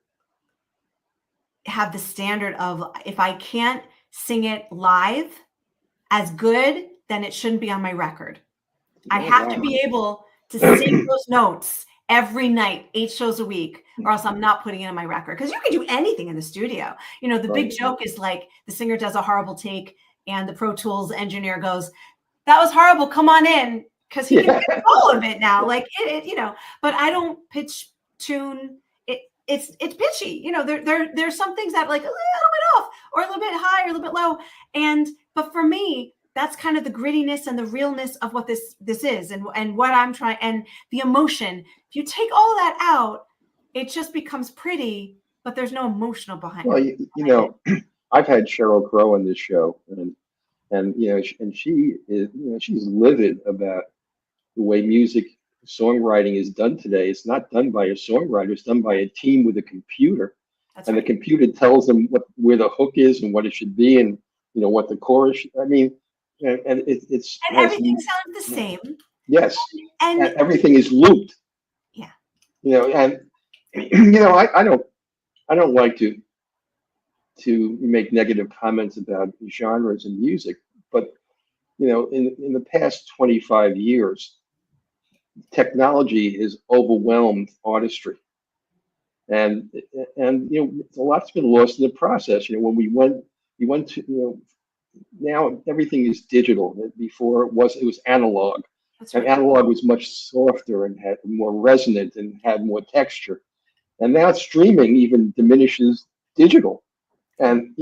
have the standard of if I can't sing it live as good, then it shouldn't be on my record. I have to be able to sing those notes every night, 8 shows a week, or else I'm not putting it on my record. Because you can do anything in the studio. The big joke is like the singer does a horrible take and the Pro Tools engineer goes, that was horrible, come on in. Because he can get all of it now, like But I don't pitch tune. It's pitchy. There's some things that like a little bit off, or a little bit high, or a little bit low. But for me, that's kind of the grittiness and the realness of what this is, and what I'm trying, and the emotion. If you take all of that out, it just becomes pretty, but there's no emotional behind it. Well, I've had Sheryl Crow on this show, and she is, she's livid about the way music songwriting is done today. It's not done by a songwriter. It's done by a team with a computer. That's right. The computer tells them where the hook is and what it should be, and what the chorus. And everything sounds the same. Yes, and everything is looped. Yeah. I don't like to make negative comments about genres in music, but in the past 25 years, technology has overwhelmed artistry, and a lot's been lost in the process. When we went to now everything is digital. Before it was analog. That's right. And analog was much softer and had more resonant and had more texture, and now streaming even diminishes digital. And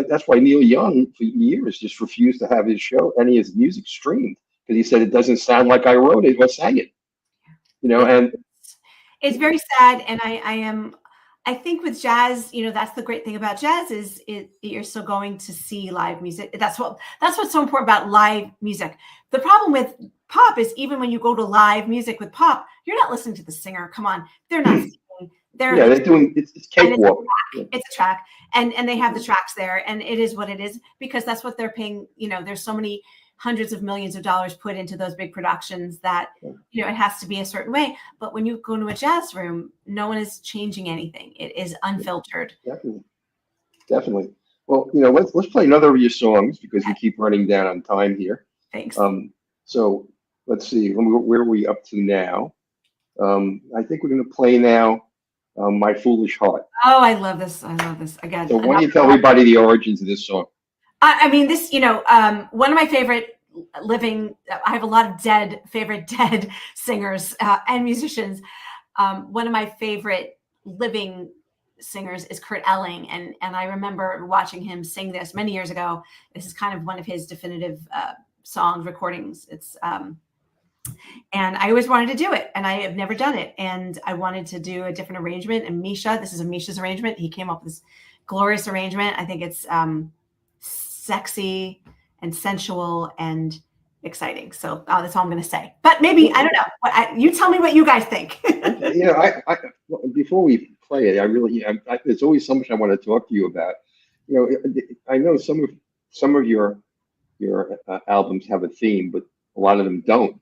that's why Neil Young for years just refused to have his show, any of his music streamed, because he said it doesn't sound like I wrote it or sang it. And it's very sad. And I think with jazz, that's the great thing about jazz is you're still going to see live music. That's what's so important about live music. The problem with pop is even when you go to live music with pop, you're not listening to the singer. Come on, they're not singing. They're doing it's cakewalk. It's a track, and they have the tracks there, and it is what it is because that's what they're paying. There's so many hundreds of millions of dollars put into those big productions that it has to be a certain way. But when you go to a jazz room, no one is changing anything. It is unfiltered. Definitely. Well, let's play another of your songs because we keep running down on time here. Thanks. So let's see where are we up to now. I think we're going to play now. My Foolish Heart. Oh, I love this again. So why don't you tell everybody the origins of this song? I mean, this, one of my favorite living, I have a lot of favorite dead singers and musicians. One of my favorite living singers is Kurt Elling. And I remember watching him sing this many years ago. This is kind of one of his definitive song recordings. It's, and I always wanted to do it, and I have never done it. And I wanted to do a different arrangement. And this is Misha's arrangement. He came up with this glorious arrangement. I think it's sexy and sensual and exciting. So that's all I'm going to say. But maybe, I don't know. You tell me what you guys think. Before we play it, there's always so much I want to talk to you about. I know some of your albums have a theme, but a lot of them don't.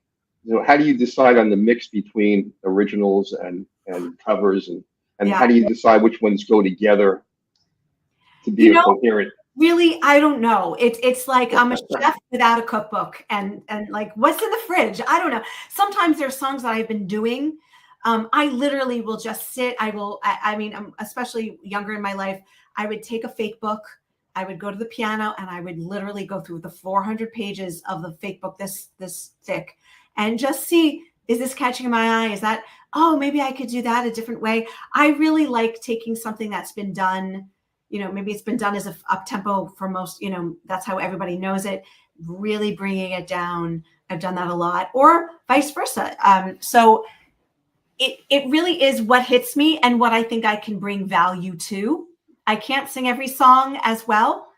How do you decide on the mix between originals and covers, and how do you decide which ones go together to be coherent? Really, I don't know. It's like I'm a chef without a cookbook, and like what's in the fridge? I don't know. Sometimes there's songs that I've been doing. I literally will just sit. I mean, I'm especially younger in my life. I would take a fake book. I would go to the piano and I would literally go through the 400 pages of the fake book, this thick, and just see, is this catching my eye? Is that, maybe I could do that a different way. I really like taking something that's been done, maybe it's been done as a up tempo for most, that's how everybody knows it, really bringing it down. I've done that a lot, or vice versa. So it really is what hits me and what I think I can bring value to. I can't sing every song as well.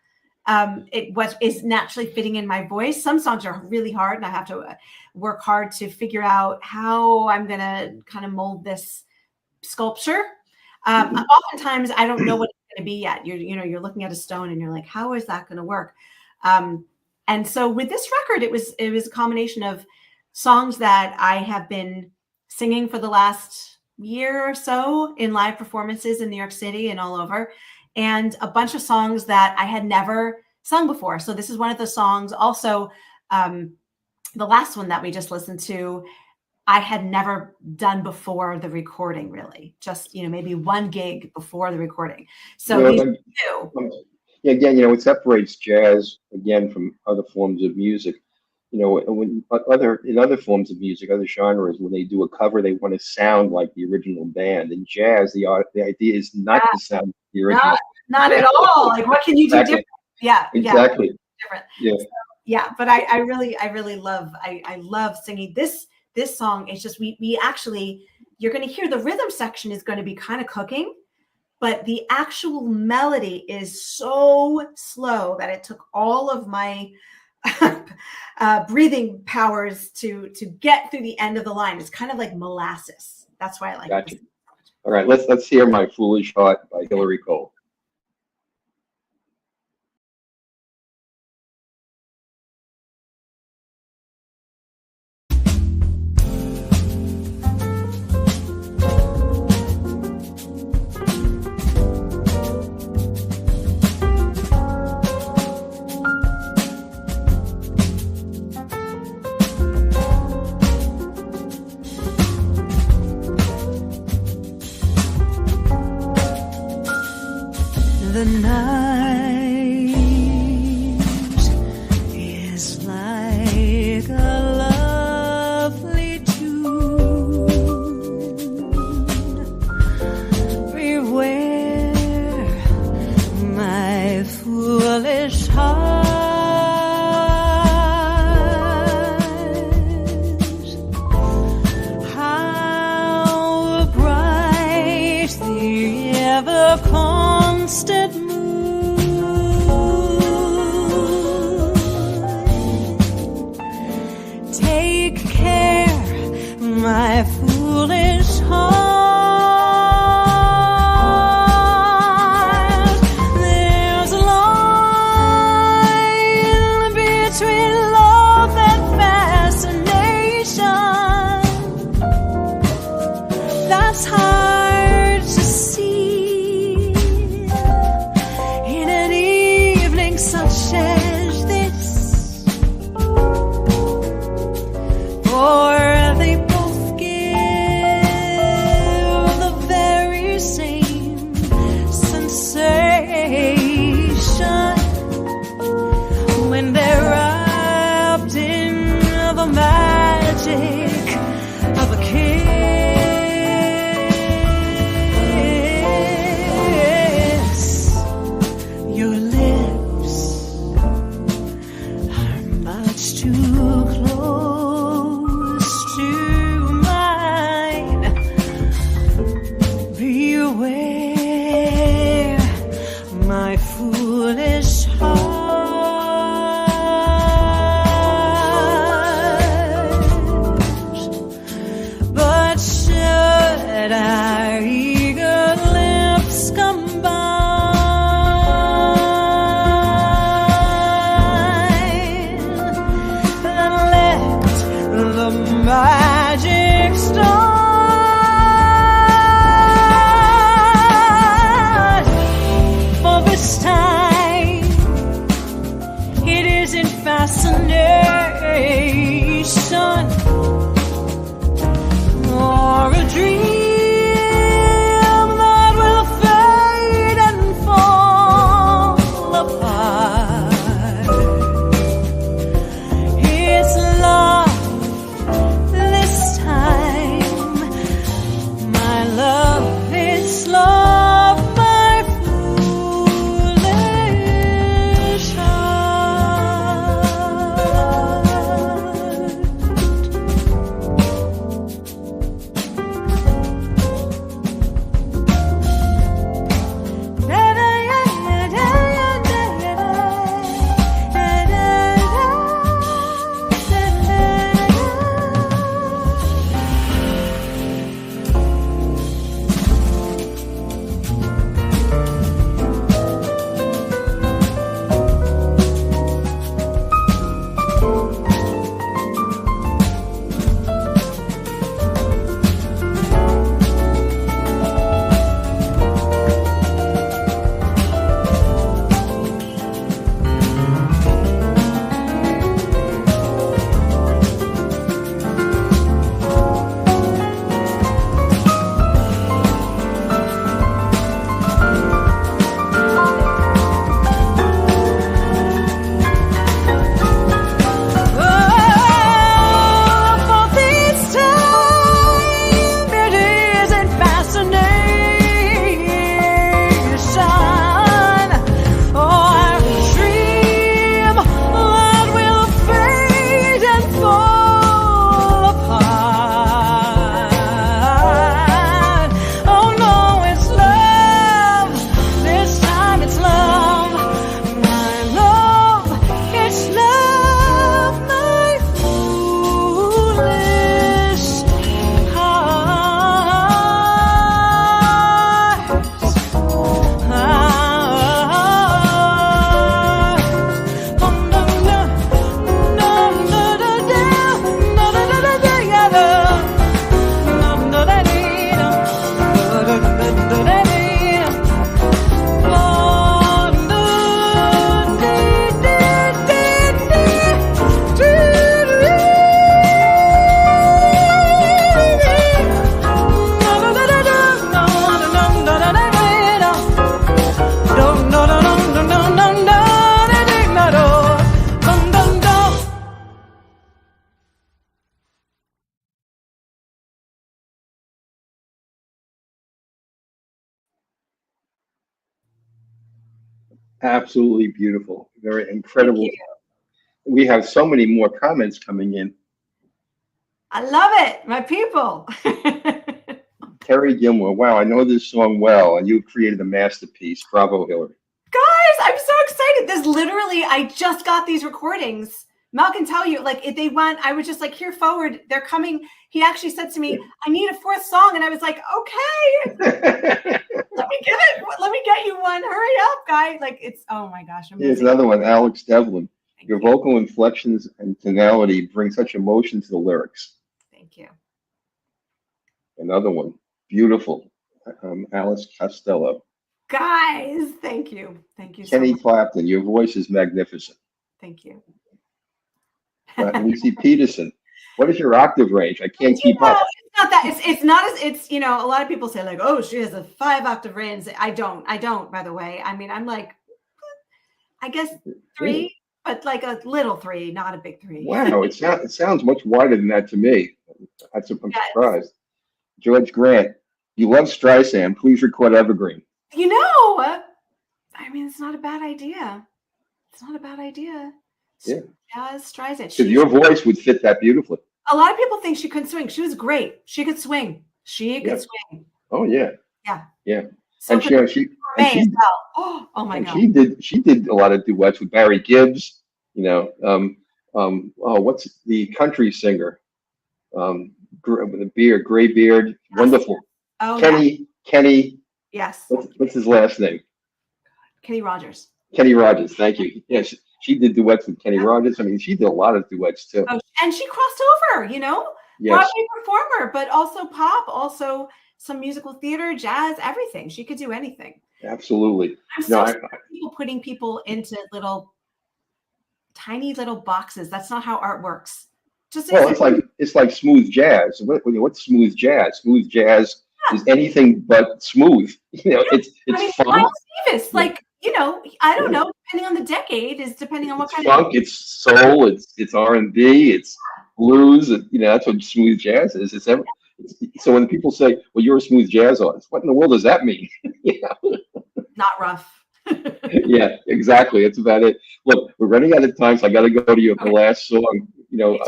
What is naturally fitting in my voice. Some songs are really hard and I have to work hard to figure out how I'm going to kind of mold this sculpture. Oftentimes I don't know what it's going to be yet. You're looking at a stone and you're like, how is that going to work? And so with this record, it was a combination of songs that I have been singing for the last year or so in live performances in New York City and all over, and a bunch of songs that I had never sung before. So this is one of the songs. Also, the last one that we just listened to, I had never done before the recording, really. Just, maybe one gig before the recording. So these two. Again, it separates jazz again from other forms of music. When in other forms of music, other genres, when they do a cover, they want to sound like the original band. In jazz, the idea is not to sound like the original. Not at all. Like, what can you do different? Yeah, exactly. Different. Yeah, so, but I really love. I love singing this song. It's just we actually, you're going to hear the rhythm section is going to be kind of cooking, but the actual melody is so slow that it took all of my breathing powers to get through the end of the line. It's kind of like molasses. That's why I like Gotcha. it. All right, let's hear My Foolish Heart by Hilary Kole. The night is like a lovely tune. Beware, my foolish heart. evening such as this, for they both give the very same sensation when they're wrapped in the magic of a kiss. Your lips are much too close to mine. Beware, my foolish heart. But should our eager lips combine, then let the magic start. For this time, it isn't fascination or a dream that will fade and fall apart. It's love this time, my love. It's love, my foolish Absolutely beautiful. Very Thank incredible. you. We have so many more comments coming in. I love it, my people. Terry Gilmore, wow, I know this song well, and you created a masterpiece. Bravo, Hilary. Guys, I'm so excited. This literally, I just got these recordings. Mel can tell you, like, if they went, I was just like, here forward, they're coming. He actually said to me, I need a fourth song. And I was like, okay, let me get you one. Hurry up, guy. Like, it's, oh my gosh. Amazing. Here's another one, Alex Devlin. Thank Your you. vocal inflections and tonality bring such emotion to the lyrics. Thank you. Another one, beautiful, Alice Costello. Guys, thank you. Thank you so Kenny much. Clapton, your voice is magnificent. Thank you. Lucy Peterson, what is your octave range? I can't keep No, up. it's not that. It's not as it's, you know, a lot of people say like, oh, she has a 5-octave range. I don't, by the way. I mean, I'm like, I guess 3, but like a little 3, not a big 3. Wow, it sounds much wider than that to me. I'm Yes. surprised. George Grant, you love Streisand. Please record Evergreen. You know, I mean, it's not a bad idea. It's not a bad idea. Yeah. Jazz Streisand. Because your voice would fit that beautifully. A lot of people think she couldn't swing. She was great. She could swing. She could swing. Oh yeah. Yeah. Yeah. So And she as well. Oh my and God. she did a lot of duets with Barry Gibbs. You know, what's the country singer? With a beard, gray beard, wonderful. Oh, Kenny. yes. What's his last name? Kenny Rogers. Kenny Rogers. Thank you. Yes, she did duets with Kenny Rogers. I mean, she did a lot of duets too. Oh, and she crossed over, you know, Yes. Broadway performer, but also pop, also some musical theater, jazz, everything. She could do anything. Absolutely. I'm so sick of people putting people into tiny little boxes. That's not how art works. Well, it's like smooth jazz. What's smooth jazz? Smooth jazz is anything but smooth. You know, it's fun. Miles Davis, like, you know, I don't know, depending on the decade, is depending on what It's kind funk, of it's soul, it's R&B, it's blues. You know, that's what smooth jazz is. So when people say, "Well, you're a smooth jazz artist," what in the world does that mean? You know? not rough. Yeah, exactly. That's about it. Look, we're running out of time, so I got to go to your last song. You know,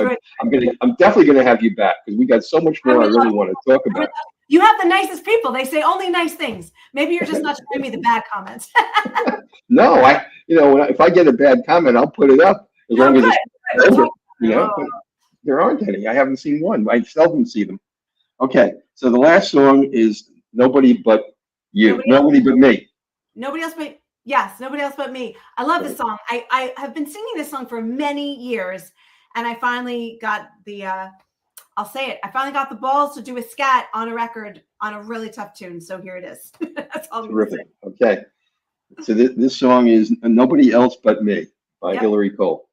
I'm definitely gonna have you back because we got so much more I really want to talk about. You have the nicest people. They say only nice things. Maybe you're just not showing me the bad comments. No, if I get a bad comment, I'll put it up as long as it's over. You know, but there aren't any. I haven't seen one. I seldom see them. Okay, so the last song is "Nobody But You." Nobody but me. Nobody else but nobody else but me. I love this song. I have been singing this song for many years, and I finally got I'll say it. I finally got the balls to do a scat on a record on a really tough tune. So here it is. That's all I'm going to say. Okay. So this song is "Nobody Else But Me" by Hilary Kole.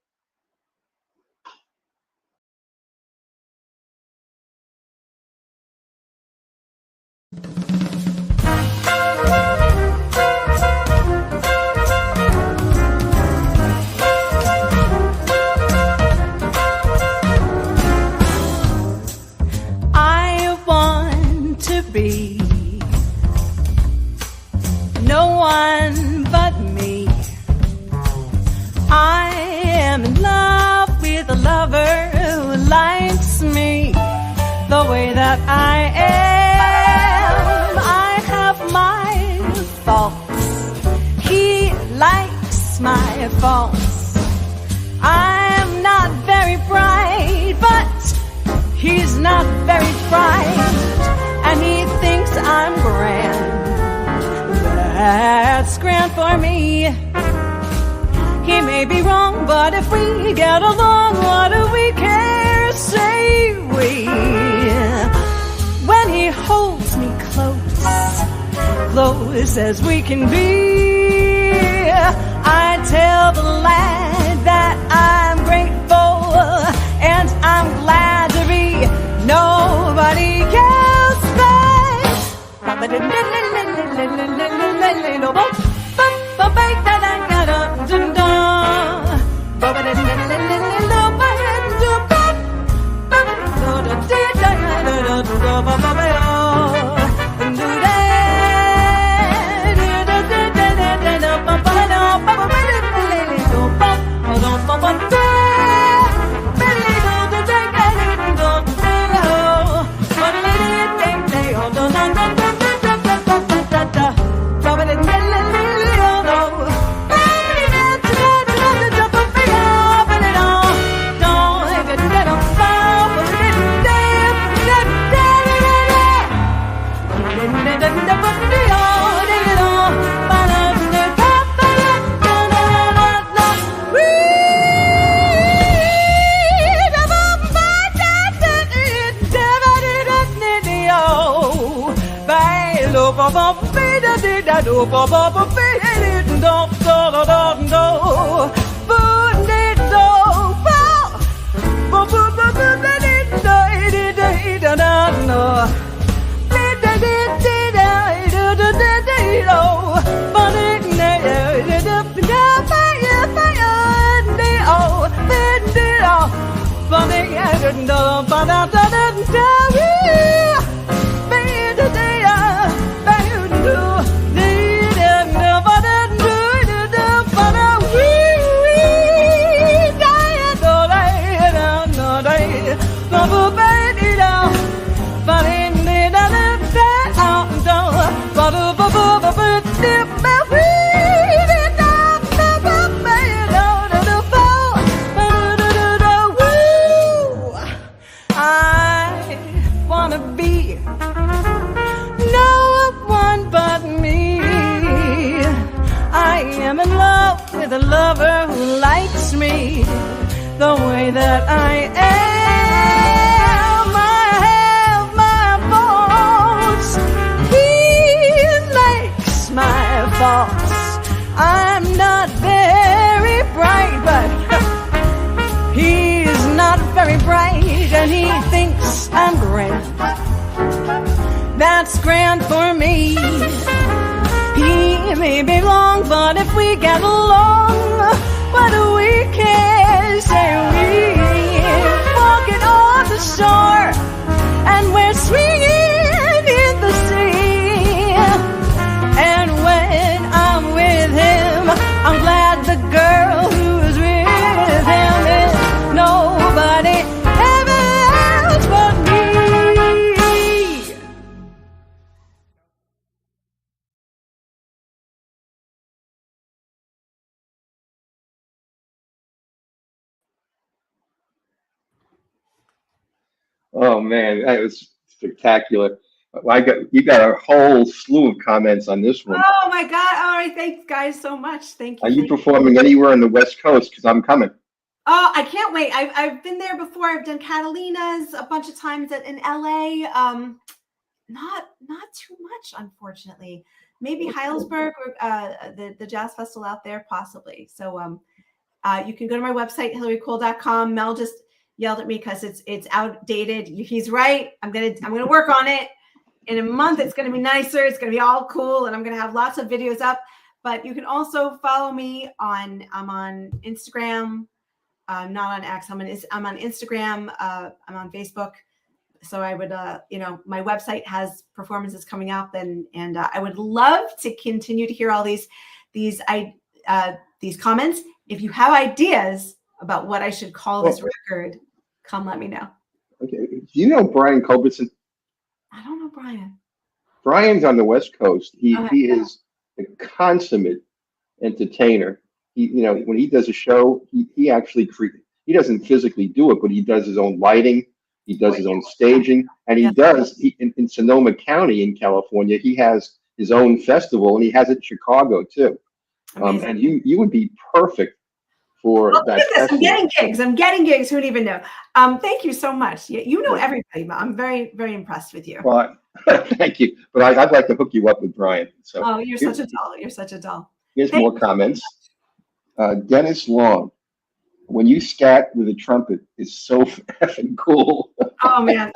Be no one but me. I am in love with a lover who likes me the way that I am. I have my faults, he likes my faults. I'm not very bright, but he's not very bright. And he thinks I'm grand. That's grand for me. He may be wrong, but if we get along, what do we care, say we? When he holds me close, close as we can be, I tell the lad that I'm grateful and I'm glad to be nobody else. The lover who likes me the way that I am. I have my faults. He likes my faults. I'm not very bright, but he's not very bright, and he thinks I'm grand. That's grand for me. He may be wrong, but if we get along, what do we care? Say we're walking on the shore, and we're swinging in the sea. And when I'm with him, I'm glad the girl who's with him is nobody else but me. Oh man, that was spectacular. You got a whole slew of comments on this one. Oh my God. All right. Thanks guys so much. Thank you. Are you performing anywhere on the West Coast? Because I'm coming. Oh, I can't wait. I've been there before. I've done Catalina's a bunch of times in LA. Not too much, unfortunately. Maybe Heilsberg or the jazz festival out there, possibly. So you can go to my website, hilarykole.com. Mel just yelled at me because it's outdated. He's right. I'm gonna work on it. In a month, it's gonna be nicer. It's gonna be all cool, and I'm gonna have lots of videos up. But you can also follow me I'm on Instagram. I'm not on X. I'm on Instagram. I'm on Facebook. So I would, my website has performances coming up, and I would love to continue to hear all these comments. If you have ideas about what I should call this record, come let me know. Okay. Do you know Brian Culbertson? I don't know Brian. Brian's on the West Coast. He is a consummate entertainer. When he does a show, he actually he doesn't physically do it, but he does his own lighting. He does his own staging, and in Sonoma County in California, he has his own festival, and he has it in Chicago too. And you would be perfect for that. Look at this. I'm getting gigs. Who'd even know? Thank you so much. You know everybody. I'm very, very impressed with you. Well, thank you. But I'd like to hook you up with Brian. So you're such a doll. You're such a doll. Here's more comments. Dennis Long. When you scat with a trumpet is so effing cool. Oh man,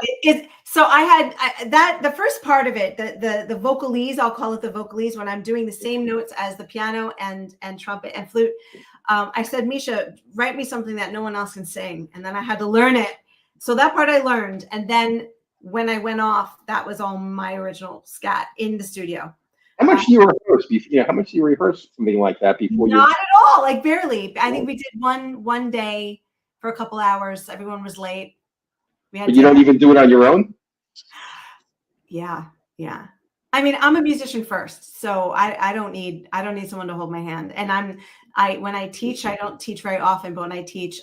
so I had that the first part of it, the vocalese. I'll call it the vocalese when I'm doing the same notes as the piano and trumpet and flute. I said, Misha, write me something that no one else can sing, and then I had to learn it. So that part I learned, and then when I went off, that was all my original scat in the studio. How much do you rehearse? How much do you rehearse something like that before you? Not at all, like barely. I think we did one day for a couple hours. Everyone was late. But you don't even do it on your own? Yeah. I mean, I'm a musician first, so I don't need someone to hold my hand. And when I teach, I don't teach very often, but when I teach,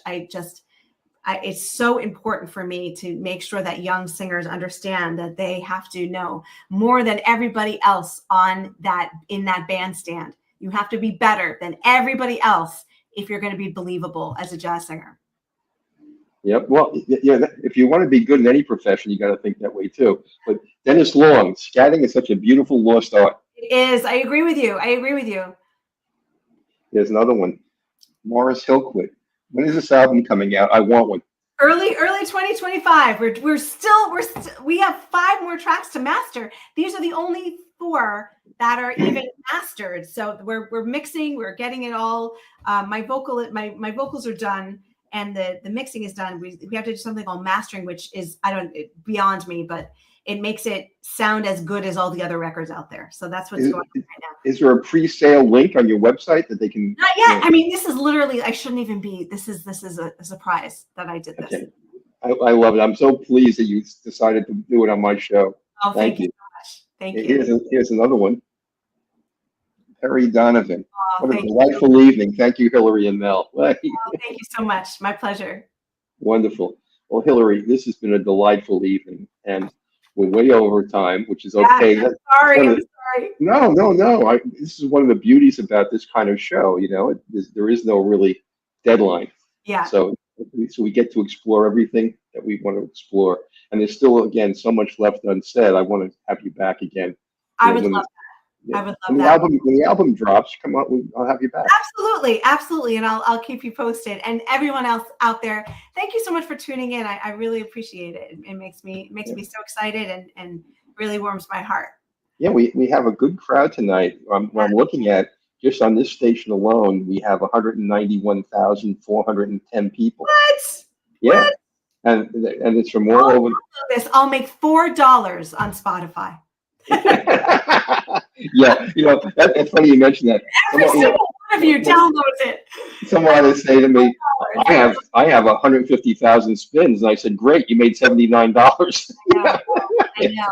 it's so important for me to make sure that young singers understand that they have to know more than everybody else in that bandstand. You have to be better than everybody else if you're going to be believable as a jazz singer. Yep. Well, if you want to be good in any profession, you got to think that way too. But Dennis Long, scatting is such a beautiful lost art. It is. I agree with you. There's another one. Morris Hillquit. When is this album coming out? I want one. Early 2025. We have 5 more tracks to master. These are the only 4 that are even mastered. So we're mixing. We're getting it all. My vocals are done, and the mixing is done. We have to do something called mastering, which is beyond me, but it makes it sound as good as all the other records out there. So that's what's going on right now. Is there a pre-sale link on your website that they can? Not yet. I mean, this is literally, I shouldn't even be, this is a surprise that I did this. Okay. I love it. I'm so pleased that you decided to do it on my show. Oh, thank you so much. Thank you. Here's another one. Perry Donovan. Oh, what a delightful evening. Thank you, Hilary and Mel. Thank you so much. My pleasure. Wonderful. Well, Hilary, this has been a delightful evening, and we're way over time, which is okay. Yeah, I'm sorry. No. This is one of the beauties about this kind of show. There is no really deadline. Yeah. So we get to explore everything that we want to explore, and there's still, again, so much left unsaid. I want to have you back again. I would love that. Yeah. I would love that. When the album drops, come on, I'll have you back. Absolutely, and I'll keep you posted. And everyone else out there, thank you so much for tuning in. I really appreciate it. It makes me so excited and really warms my heart. Yeah, we have a good crowd tonight. I'm looking at, just on this station alone, we have 191,410 people. What? Yeah, what? And it's from all over. I'll make $4 on Spotify. Yeah, that's funny you mentioned that. Every single one of you downloads it. Someone would say to me, I have 150,000 spins, and I said, great, you made $79. I know.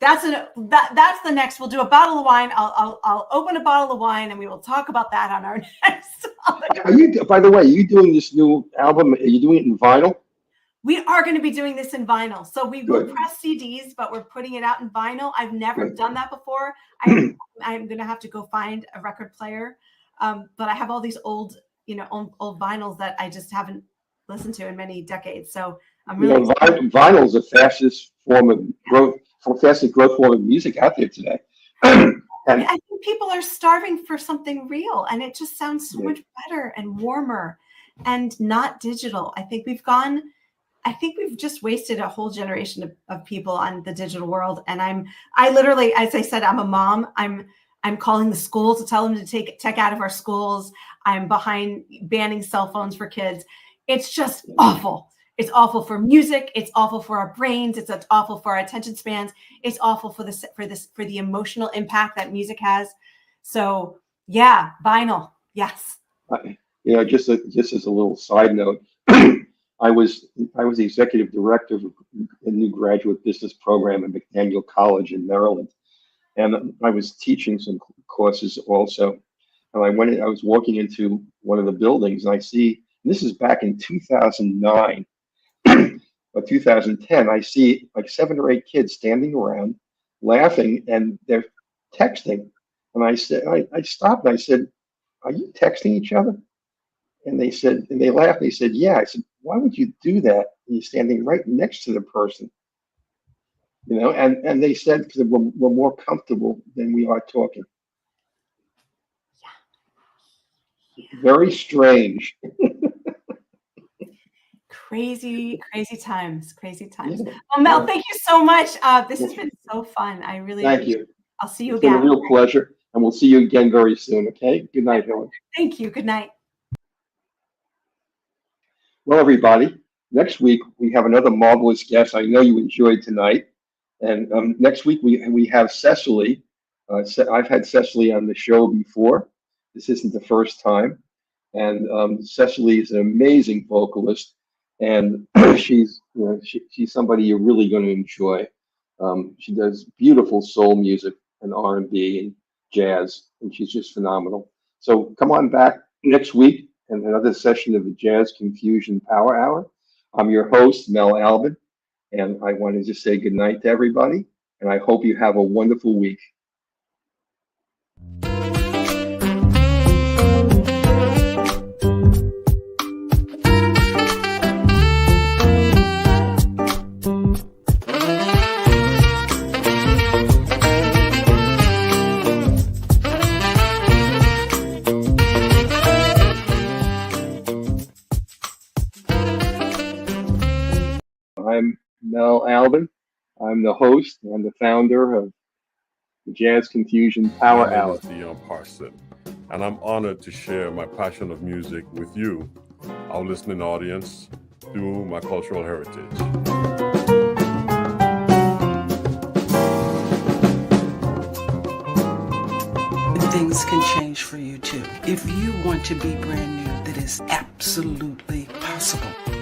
That's the next. We'll do a bottle of wine. I'll open a bottle of wine, and we will talk about that on our next. By the way, are you doing this new album? Are you doing it in vinyl? We are going to be doing this in vinyl. So we will press CDs, but we're putting it out in vinyl. I've never done that before. I'm going to have to go find a record player. But I have all these old vinyls that I just haven't listened to in many decades. So I'm really vinyl is the fastest growth form of music out there today. I think people are starving for something real, and it just sounds so much better and warmer and not digital. I think we've just wasted a whole generation of people on the digital world. And I literally, as I said, I'm a mom. I'm calling the schools to tell them to take tech out of our schools. I'm behind banning cell phones for kids. It's just awful. It's awful for music. It's awful for our brains. It's awful for our attention spans. It's awful for the emotional impact that music has. So yeah, vinyl. Yes. Just as a little side note, I was the executive director of a new graduate business program at McDaniel College in Maryland, and I was teaching some courses also. And I was walking into one of the buildings, and I see, and this is back in 2009 or 2010. I see like 7 or 8 kids standing around, laughing, and they're texting. And I said, I stopped, and I said, "Are you texting each other?" And they said, and they laughed. They said, "Yeah." I said, "Why would you do that? You're standing right next to the person." And they said, because we're more comfortable than we are talking. Yeah. Very strange. Crazy times. Yeah. Well, Mel, thank you so much. This has been so fun. I really thank you. I'll see you it's again. It's been a real pleasure, and we'll see you again very soon. Okay. Good night, Helen. Thank you. Good night. Well, everybody, next week we have another marvelous guest. I know you enjoyed tonight. And next week we have Cecily. I've had Cecily on the show before. This isn't the first time. And Cecily is an amazing vocalist, and she's somebody you're really going to enjoy. She does beautiful soul music and R&B and jazz, and she's just phenomenal. So come on back next week and another session of the Jazz Confusion Power Hour. I'm your host, Mel Albin, and I want to just say good night to everybody, and I hope you have a wonderful week. Mel Albin. I'm the host and the founder of the Jazz Confusion Power My name Hour. is Dion Parson, and I'm honored to share my passion of music with you, our listening audience, through my cultural heritage. Things can change for you too. If you want to be brand new, that is absolutely possible.